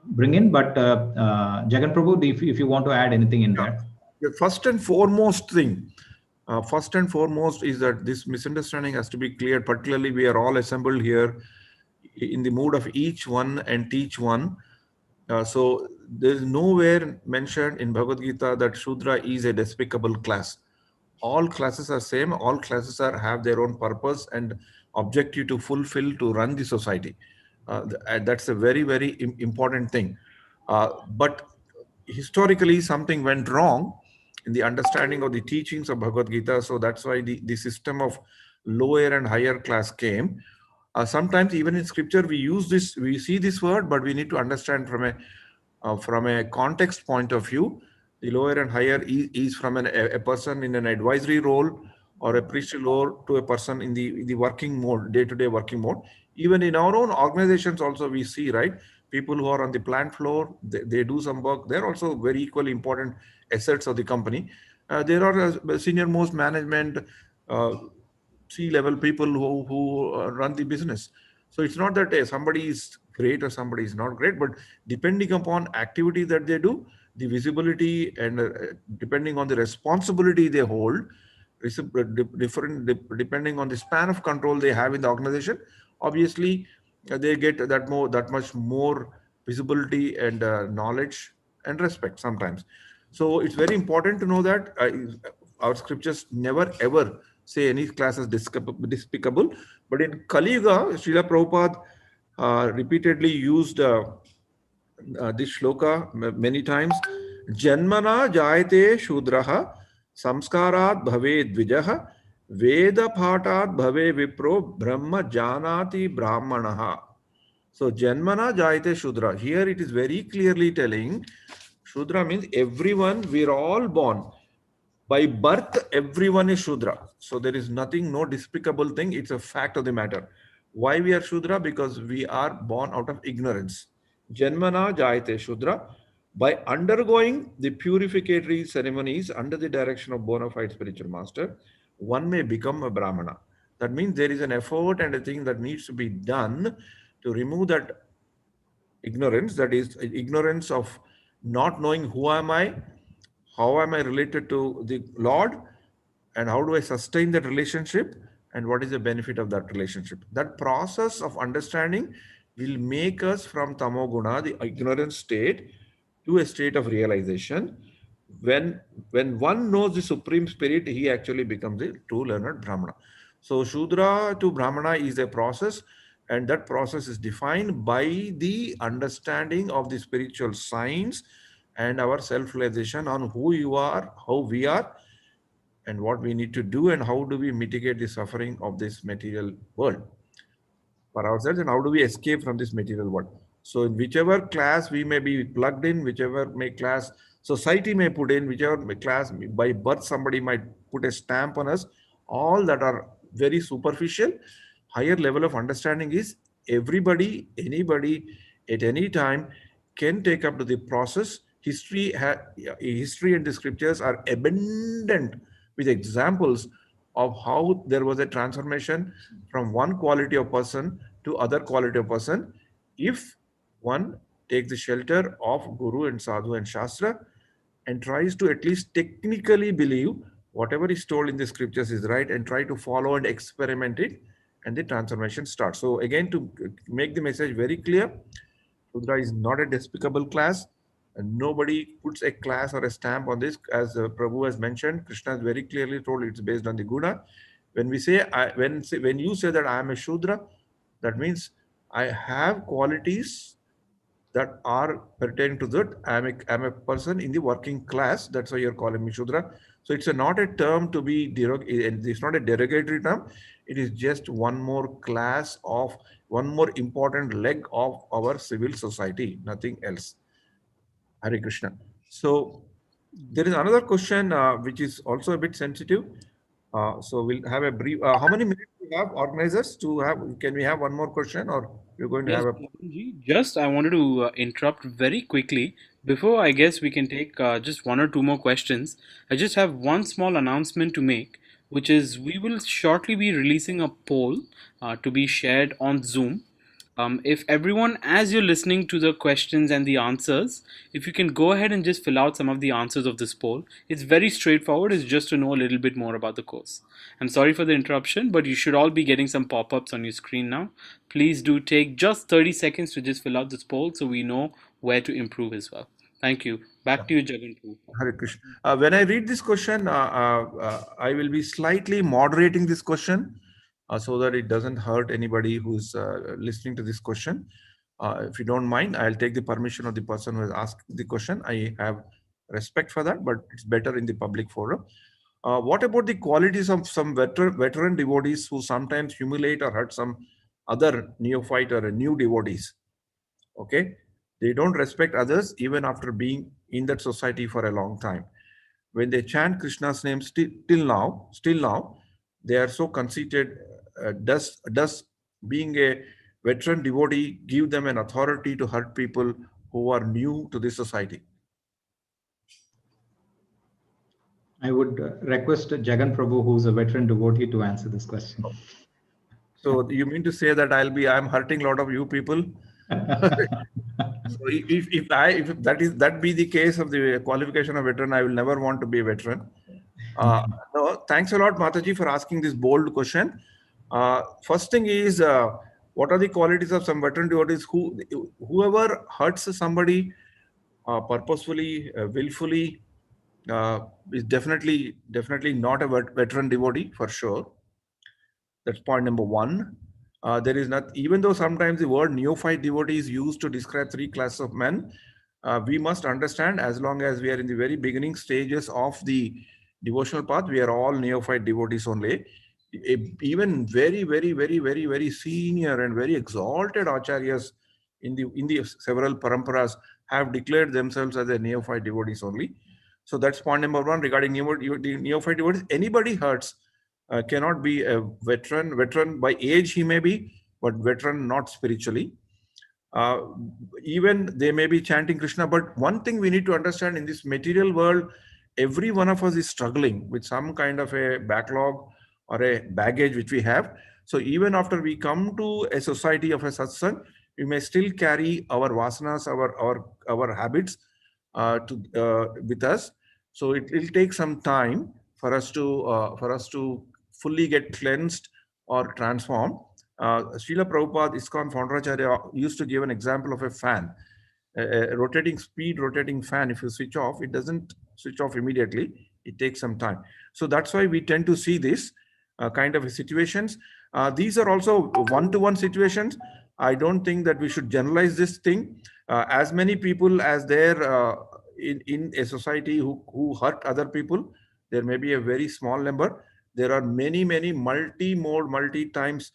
bring in. But Jagan Prabhu, if you want to add anything in Yeah. there. The first and foremost thing, first and foremost is that this misunderstanding has to be cleared. Particularly, we are all assembled here in the mood of each one and teach one. So there is nowhere mentioned in Bhagavad Gita that Shudra is a despicable class. All classes are same. All classes have their own purpose and objective to fulfill to run the society. And that's a very, very important thing. But historically, something went wrong in the understanding of the teachings of Bhagavad Gita. So that's why the system of lower and higher class came. Sometimes even in scripture we see this word, but we need to understand from a context point of view. The lower and higher is from a person in an advisory role or a priestly role to a person in the working mode, day-to-day working mode. Even in our own organizations also we see, right? People who are on the plant floor, they do some work. They're also very equally important assets of the company. There are senior most management, C-level people who run the business. So it's not that somebody is great or somebody is not great, but depending upon activity that they do, the visibility and depending on the responsibility they hold, different depending on the span of control they have in the organization, obviously they get that much more visibility and knowledge and respect sometimes. So it's very important to know that our scriptures never ever say any class is despicable. But in Kali Yuga, Srila Prabhupada repeatedly used this shloka many times. Janmana jayate shudraha samskarat bhave dvijaha veda phatat bhave vipro brahma janati brahmanaha. So Janmana jayate shudra. Here it is very clearly telling Shudra means everyone, we're all born. By birth, everyone is Shudra. So there is nothing, no despicable thing. It's a fact of the matter. Why we are Shudra? Because we are born out of ignorance. Janmana jayate Shudra. By undergoing the purificatory ceremonies under the direction of bona fide spiritual master, one may become a Brahmana. That means there is an effort and a thing that needs to be done to remove that ignorance, that is ignorance of not knowing who am I, how am I related to the Lord, and how do I sustain that relationship, and what is the benefit of that relationship. That process of understanding will make us from tamoguna, the ignorant state, to a state of realization. when one knows the Supreme Spirit, he actually becomes a true learned Brahmana. So Shudra to Brahmana is a process, and that process is defined by the understanding of the spiritual science and our self-realization on who you are, how we are, and what we need to do, and how do we mitigate the suffering of this material world for ourselves, and how do we escape from this material world. So in whichever class we may be plugged in, whichever may class society may put in, whichever class by birth somebody might put a stamp on us, all that are very superficial. Higher level of understanding is everybody, anybody, at any time can take up to the process. History and the scriptures are abundant with examples of how there was a transformation from one quality of person to other quality of person if one takes the shelter of guru and sadhu and shastra and tries to at least technically believe whatever is told in the scriptures is right and try to follow and experiment it, and the transformation starts. So again, to make the message very clear, Shudra is not a despicable class, and nobody puts a class or a stamp on this. As Prabhu has mentioned, Krishna has very clearly told it's based on the guna. When we say, when you say that I am a Shudra, that means I have qualities that are pertaining to that. I'm a person in the working class. That's why you're calling me Shudra. So it's not a term to be it's not a derogatory term. It is just one more class of one more important leg of our civil society, nothing else. Hare Krishna. So there is another question which is also a bit sensitive. So we'll have a brief. How many minutes do we have, organizers, to have? Can we have one more question, or we're going to Yes, have a? Mohanji, just I wanted to interrupt very quickly before I guess we can take just one or two more questions. I just have one small announcement to make, which is we will shortly be releasing a poll to be shared on Zoom. If everyone, as you're listening to the questions and the answers, if you can go ahead and just fill out some of the answers of this poll, it's very straightforward. It's just to know a little bit more about the course. I'm sorry for the interruption, but you should all be getting some pop ups on your screen now. Please do take just 30 seconds to just fill out this poll so we know where to improve as well. Thank you. Back to you, Jagan. Hare Krishna. When I read this question, I will be slightly moderating this question so that it doesn't hurt anybody who's listening to this question. If you don't mind, I'll take the permission of the person who has asked the question. I have respect for that, but it's better in the public forum. What about the qualities of some veteran devotees who sometimes humiliate or hurt some other neophyte or new devotees? Okay, they don't respect others even after being in that society for a long time. When they chant Krishna's name still now, they are so conceited. Does being a veteran devotee give them an authority to hurt people who are new to this society? I would request Jagan Prabhu, who's a veteran devotee, to answer this question. So you mean to say that I'm hurting a lot of you people? So if that be the case of the qualification of veteran, I will never want to be a veteran. No, thanks a lot, Mataji, for asking this bold question. First thing is, what are the qualities of some veteran devotees? Whoever hurts somebody purposefully, willfully, is definitely not a veteran devotee for sure. That's point number one. There is not, even though sometimes the word neophyte devotee is used to describe three classes of men, we must understand, as long as we are in the very beginning stages of the devotional path, we are all neophyte devotees only. Even very senior and very exalted acharyas in the several paramparas have declared themselves as a neophyte devotees only. So that's point number one regarding neophyte devotees. Anybody hurts cannot be a veteran. Veteran by age he may be, but veteran not spiritually. Uh, Even they may be chanting Krishna, but one thing we need to understand, in this material world, every one of us is struggling with some kind of a backlog or a baggage which we have. So even after we come to a society of a satsang, we may still carry our vasanas, our habits with us. So it will take some time for us to fully get cleansed or transformed. Srila Prabhupada, ISKCON founder Acharya, used to give an example of a fan. a rotating speed, rotating fan, if you switch off, it doesn't switch off immediately. It takes some time. So that's why we tend to see this kind of situations. These are also one-to-one situations. I don't think that we should generalize this thing. As many people as there in a society who hurt other people, there may be a very small number. There are many multi-mode, multi-times,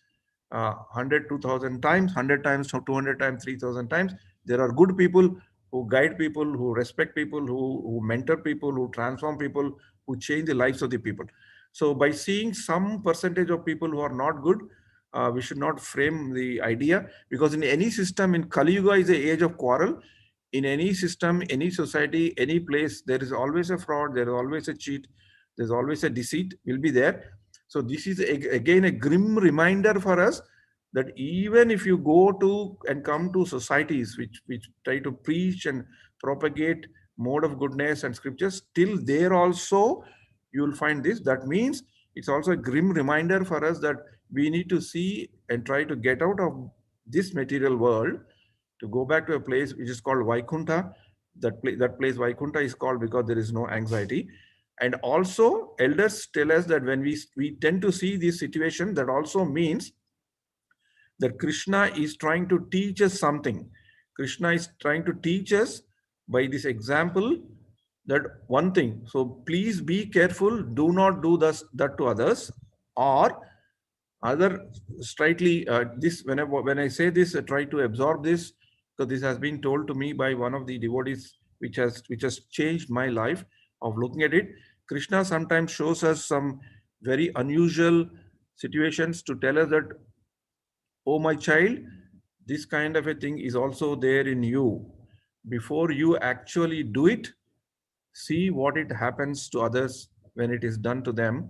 100, 2000 times, 100 times, 200 times, 3000 times. There are good people who guide people, who respect people, who mentor people, who transform people, who change the lives of the people. So by seeing some percentage of people who are not good, we should not frame the idea, because in any system, in Kali Yuga is the age of quarrel. In any system, any society, any place, there is always a fraud, there is always a cheat, there's always a deceit will be there. So this is again a grim reminder for us that even if you go to and come to societies which try to preach and propagate mode of goodness and scriptures, still there also you will find this. That means it's also a grim reminder for us that we need to see and try to get out of this material world, to go back to a place which is called Vaikunta. That place Vaikunta is called because there is no anxiety. And also elders tell us that when we tend to see this situation, that also means that Krishna is trying to teach us something. Krishna is trying to teach us by this example that one thing. So please be careful. Do not do that to others. Or other slightly this when I say this, try to absorb this, because this has been told to me by one of the devotees, which has changed my life of looking at it. Krishna sometimes shows us some very unusual situations to tell us that, oh my child, this kind of a thing is also there in you. Before you actually do it, see what it happens to others when it is done to them.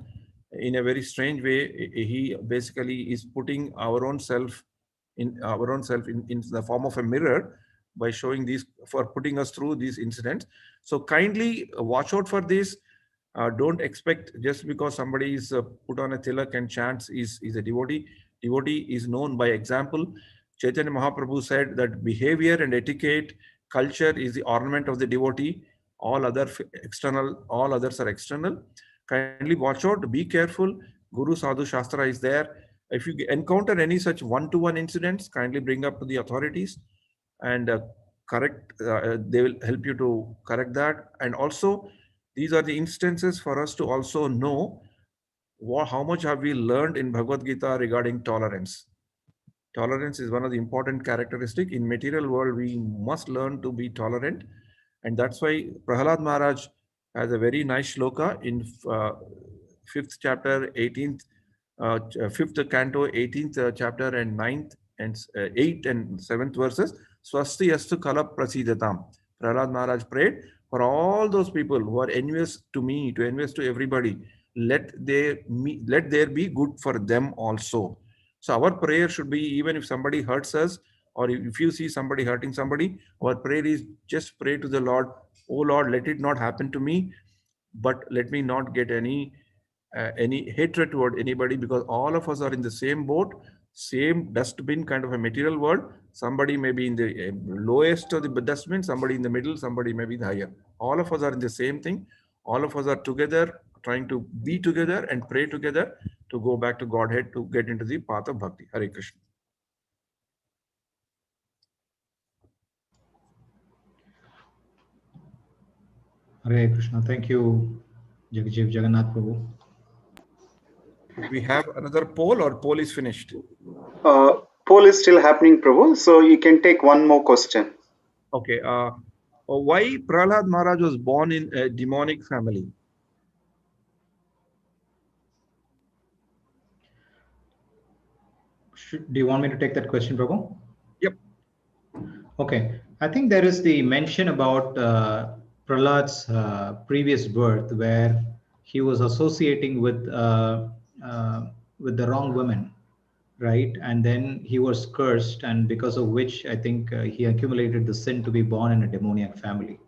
In a very strange way, he basically is putting our own self in the form of a mirror, by showing these, for putting us through these incidents. So kindly watch out for this. Don't expect just because somebody is put on a tilak and chants is a devotee. Devotee is known by example. Chaitanya Mahaprabhu said that behavior and etiquette, culture is the ornament of the devotee. All others are external. Kindly watch out, be careful. Guru Sadhu Shastra is there. If you encounter any such one-to-one incidents, kindly bring up to the authorities and correct. They will help you to correct that. And also, these are the instances for us to also know how much have we learned in Bhagavad Gita regarding tolerance. Tolerance is one of the important characteristics. In material world, we must learn to be tolerant. And that's why Prahalad Maharaj has a very nice shloka in 5th chapter, 18th, 5th canto, 18th chapter and 9th and 8th and 7th verses. Swasti astu kala prasidatam. Prahalad Maharaj prayed for all those people who are envious to me, to envious to everybody. Let there be good for them also. So our prayer should be, even if somebody hurts us, or if you see somebody hurting somebody, our prayer is just pray to the Lord, oh Lord, let it not happen to me, but let me not get any hatred toward anybody, because all of us are in the same boat, same dustbin kind of a material world. Somebody may be in the lowest of the dustbin, somebody in the middle, somebody may be the higher. All of us are in the same thing. All of us are together, trying to be together and pray together to go back to Godhead, to get into the path of bhakti. Hare Krishna. Hare Krishna. Thank you, Jagjeev Jagannath Prabhu. We have another poll, or poll is finished? Poll is still happening, Prabhu. So you can take one more question. Okay. Why Prahlad Maharaj was born in a demonic family? Do you want me to take that question, Prabhu? Yep. Okay. I think there is the mention about Prahlad's previous birth, where he was associating with the wrong woman, right? And then he was cursed, and because of which I think he accumulated the sin to be born in a demoniac family.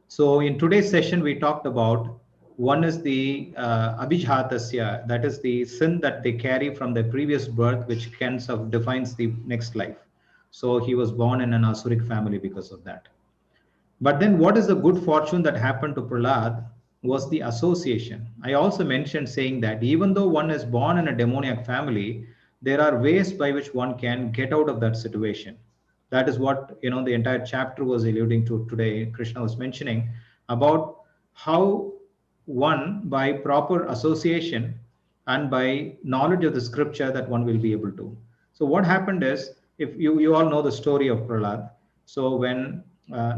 So in today's session, we talked about one is the abhijhatasya, that is the sin that they carry from their previous birth, which kind of defines the next life. So he was born in an Asuric family because of that. But then, what is the good fortune that happened to Prahlad was the association. I also mentioned saying that even though one is born in a demoniac family, there are ways by which one can get out of that situation. That is what the entire chapter was alluding to today. Krishna was mentioning about how one, by proper association and by knowledge of the scripture, that one will be able to. So what happened is, if you all know the story of Prahlad. So when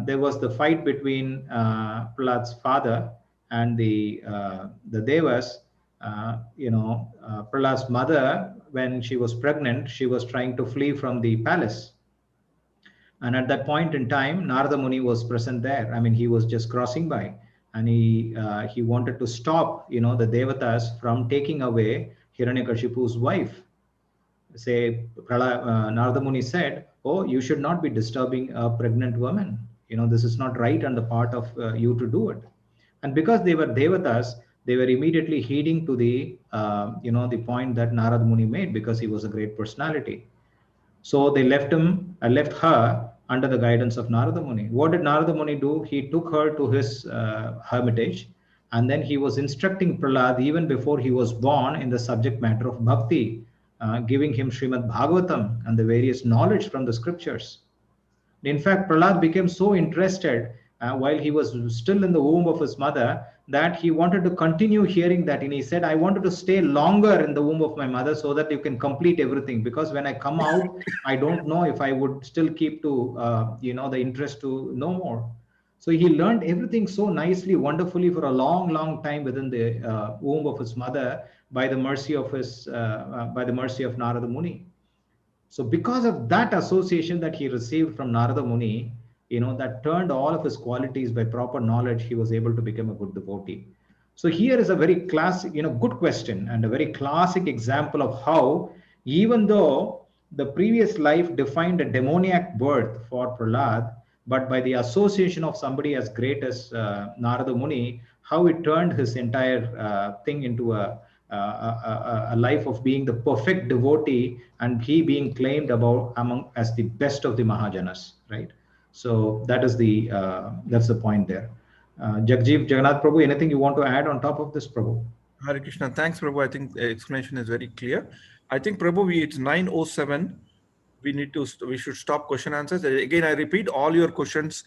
there was the fight between Prahlad's father and the Devas, Prahlad's mother, when she was pregnant, she was trying to flee from the palace. And at that point in time, Narada Muni was present there. I mean, he was just crossing by, and he wanted to stop, the Devatas from taking away Hiranyakashipu's wife. Say, Narada Muni said, "Oh, you should not be disturbing a pregnant woman. This is not right on the part of you to do it." And because they were Devatas, they were immediately heeding to the point that Narada Muni made, because he was a great personality. So they left her under the guidance of Narada Muni. What did Narada Muni do? He took her to his hermitage, and then he was instructing Prahlad even before he was born in the subject matter of bhakti, giving him Srimad Bhagavatam and the various knowledge from the scriptures. In fact, Prahlad became so interested while he was still in the womb of his mother, that he wanted to continue hearing that. And he said, "I wanted to stay longer in the womb of my mother so that you can complete everything. Because when I come out, I don't know if I would still keep to, the interest to know more." So he learned everything so nicely, wonderfully for a long, long time within the womb of his mother by the mercy of Narada Muni. So because of that association that he received from Narada Muni, that turned all of his qualities by proper knowledge, he was able to become a good devotee. So here is a very classic, good question and a very classic example of how, even though the previous life defined a demoniac birth for Prahlad, but by the association of somebody as great as Narada Muni, how it turned his entire thing into a life of being the perfect devotee, and he being claimed about among as the best of the Mahajanas, right? So that's the point there. Jagjeev, Jagannath Prabhu, anything you want to add on top of this, Prabhu? Hare Krishna. Thanks, Prabhu. I think the explanation is very clear. I think, Prabhu, it's 9:07. We should stop question answers. Again, I repeat, all your questions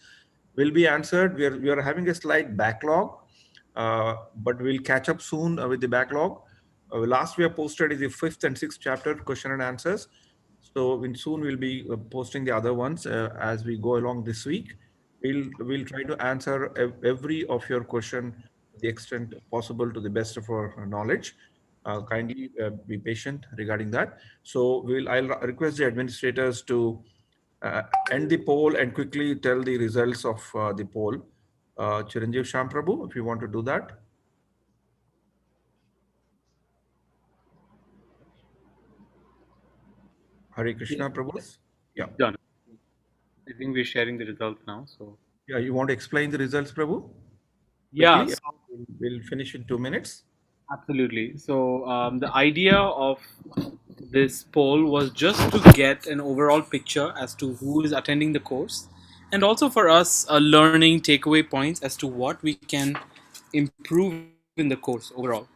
will be answered. We are having a slight backlog, but we'll catch up soon with the backlog. Last we have posted is the 5th and 6th chapter question and answers. So soon we'll be posting the other ones as we go along this week. We'll try to answer every of your question to the extent possible to the best of our knowledge. Kindly be patient regarding that. So I'll request the administrators to end the poll and quickly tell the results of the poll. Chiranjeev Shamprabhu, if you want to do that. Hare Krishna, Prabhu. Yeah. Done. I think we're sharing the results now. So Yeah, you want to explain the results, Prabhu? yeah, Quickly. We'll finish in 2 minutes. absolutely. So the idea of this poll was just to get an overall picture as to who is attending the course, and also for us learning takeaway points as to what we can improve in the course overall.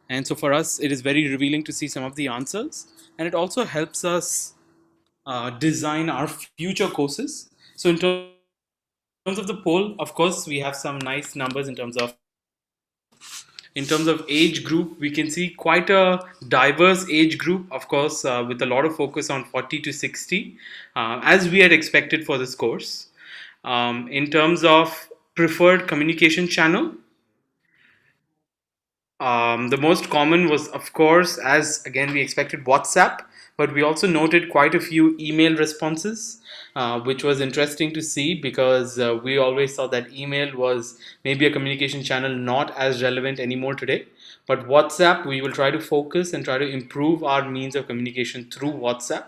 And so for us, it is very revealing to see some of the answers, and it also helps us design our future courses. So in terms of the poll, of course, we have some nice numbers in terms of age group. We can see quite a diverse age group, of course, with a lot of focus on 40 to 60, as we had expected for this course. In terms of preferred communication channel, the most common was, of course, as again we expected, WhatsApp, but we also noted quite a few email responses, which was interesting to see because we always thought that email was maybe a communication channel not as relevant anymore today. But WhatsApp, we will try to focus and try to improve our means of communication through WhatsApp.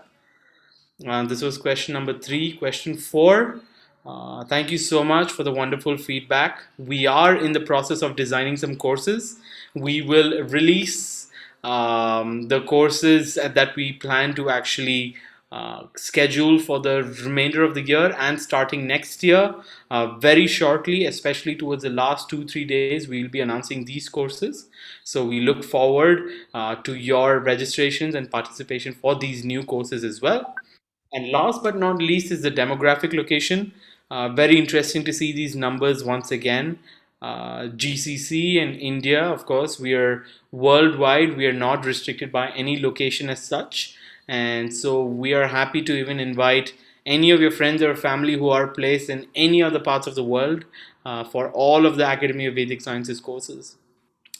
This was question number 3. Question 4. Thank you so much for the wonderful feedback. We are in the process of designing some courses. We will release the courses that we plan to actually schedule for the remainder of the year and starting next year. Very shortly, especially towards the last 2-3 days, we will be announcing these courses. So we look forward to your registrations and participation for these new courses as well. And last but not least is the demographic location. Very interesting to see these numbers once again. GCC and India, of course, we are worldwide. We are not restricted by any location as such. And so we are happy to even invite any of your friends or family who are placed in any other parts of the world for all of the Academy of Vedic Sciences courses.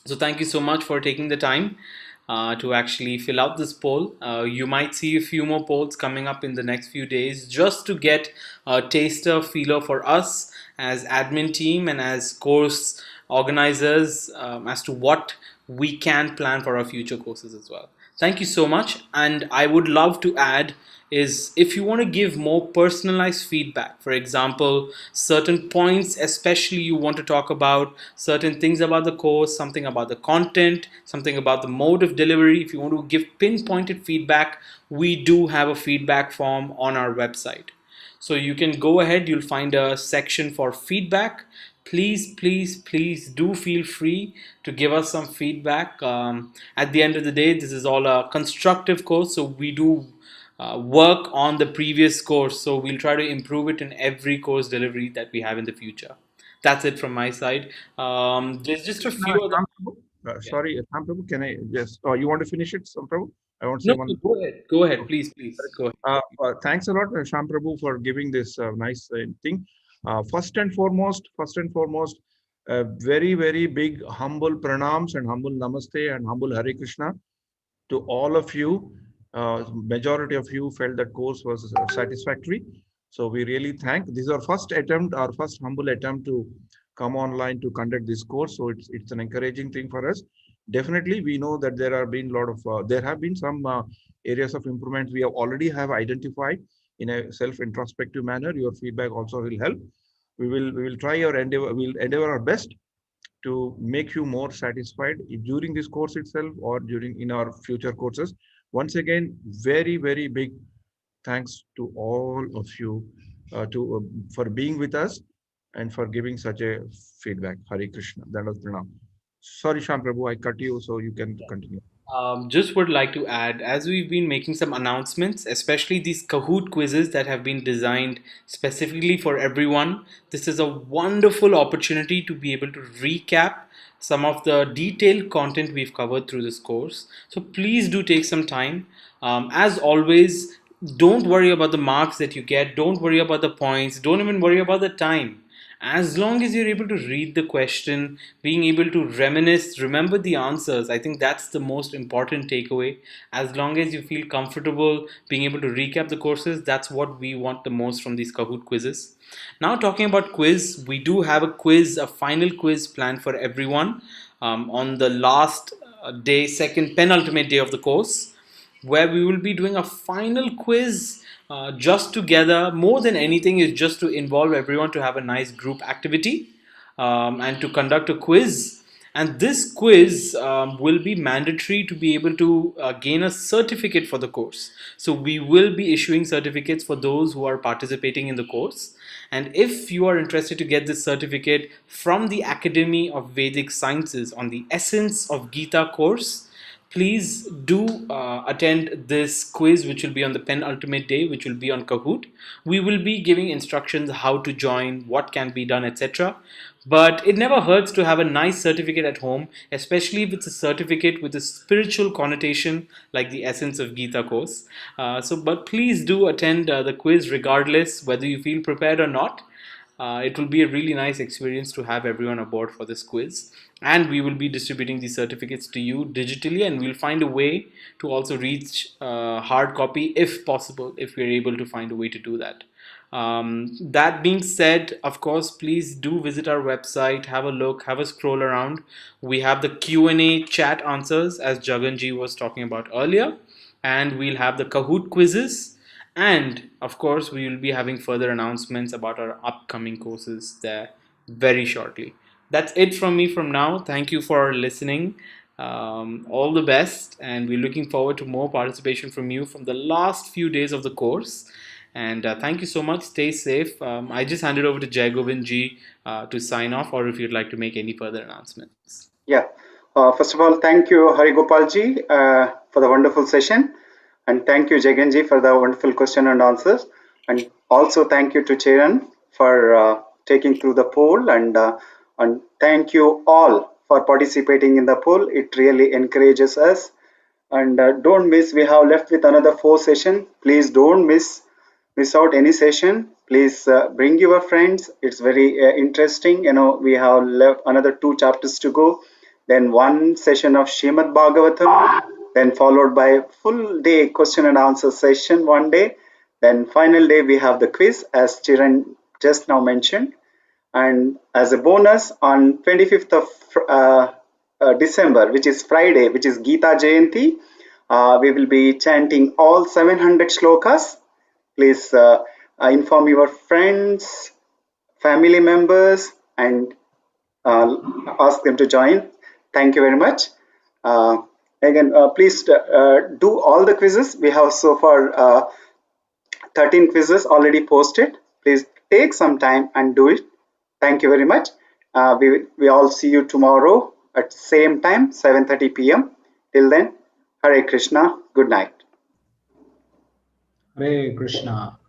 So thank you so much for taking the time to actually fill out this poll. You might see a few more polls coming up in the next few days just to get a taster feeler for us as admin team and as course organizers as to what we can plan for our future courses as well. Thank you so much. And I would love to add is if you want to give more personalized feedback, for example, certain points, especially you want to talk about certain things about the course, something about the content, something about the mode of delivery, if you want to give pinpointed feedback, we do have a feedback form on our website. So you can go ahead, you'll find a section for feedback. Please, please, please do feel free to give us some feedback. At the end of the day, this is all a constructive course, so we do work on the previous course. So we'll try to improve it in every course delivery that we have in the future. That's it from my side. There's just a few other. Shyam Prabhu, sorry, Shyam Prabhu, can I just, you want to finish it, Shyam Prabhu? I want to say No, one. go ahead. Go ahead, please, please. Go ahead. Thanks a lot, Shyam Prabhu, for giving this nice thing. First and foremost, very, very big humble pranams and humble namaste and humble Hare Krishna to all of you. Majority of you felt that course was satisfactory. So we really thank. This is our first attempt, our first humble attempt to come online to conduct this course. So it's an encouraging thing for us. Definitely, we know that there have been a lot of there have been some areas of improvement we have already identified in a self-introspective manner. Your feedback also will help. We will try our endeavor. We'll endeavor our best to make you more satisfied during this course itself or during in our future courses. Once again, very, very big thanks to all of you for being with us and for giving such a feedback. Hare Krishna. Dandavat Pranam. Sorry, Shyam Prabhu, I cut you, so you can continue. Just would like to add, as we've been making some announcements, especially these Kahoot quizzes that have been designed specifically for everyone, this is a wonderful opportunity to be able to recap some of the detailed content we've covered through this course. So please do take some time. As always, don't worry about the marks that you get, don't worry about the points, don't even worry about the time. As long as you're able to read the question, being able to reminisce, remember the answers, I think that's the most important takeaway. As long as you feel comfortable being able to recap the courses, that's what we want the most from these Kahoot quizzes. Now, talking about quiz, we do have a quiz, a final quiz planned for everyone on the last day, second penultimate day of the course, where we will be doing a final quiz just together. More than anything, is just to involve everyone to have a nice group activity and to conduct a quiz. And this quiz will be mandatory to be able to gain a certificate for the course. So we will be issuing certificates for those who are participating in the course. And if you are interested to get this certificate from the Academy of Vedic Sciences on the Essence of Gita course, please do attend this quiz, which will be on the penultimate day, which will be on Kahoot. We will be giving instructions how to join, what can be done, etc. But it never hurts to have a nice certificate at home, especially if it's a certificate with a spiritual connotation like the Essence of Gita course. But please do attend the quiz regardless whether you feel prepared or not. It will be a really nice experience to have everyone aboard for this quiz. And we will be distributing these certificates to you digitally, and we'll find a way to also reach hard copy if possible, if we're able to find a way to do that. That being said, of course, please do visit our website, have a look, have a scroll around. We have the Q&A chat answers, as Jaganji was talking about earlier, and we'll have the Kahoot quizzes. And of course, we will be having further announcements about our upcoming courses there very shortly. That's it from me from now. Thank you for listening. All the best, and we're looking forward to more participation from you from the last few days of the course. And thank you so much. Stay safe. I just handed over to Jai Govind ji to sign off, or if you'd like to make any further announcements. Yeah. First of all, thank you, Hari Gopalji, for the wonderful session. And thank you, Jaganji, for the wonderful question and answers. And also thank you to Charan for taking through the poll. And thank you all for participating in the poll. It really encourages us. And don't miss, we have left with another 4 sessions. Please don't miss out any session. Please bring your friends. It's very interesting. We have left another 2 chapters to go. Then 1 session of Srimad Bhagavatam, then followed by full day question and answer session one day. Then final day we have the quiz, as Chiran just now mentioned. And as a bonus, on 25th of December, which is Friday, which is Gita Jayanti, we will be chanting all 700 shlokas. Please inform your friends, family members, and ask them to join. Thank you very much. Again, please do all the quizzes. We have so far 13 quizzes already posted. Please take some time and do it. Thank you very much. We all see you tomorrow at same time, 7:30 p.m. Till then, Hare Krishna. Good night. Hare Krishna.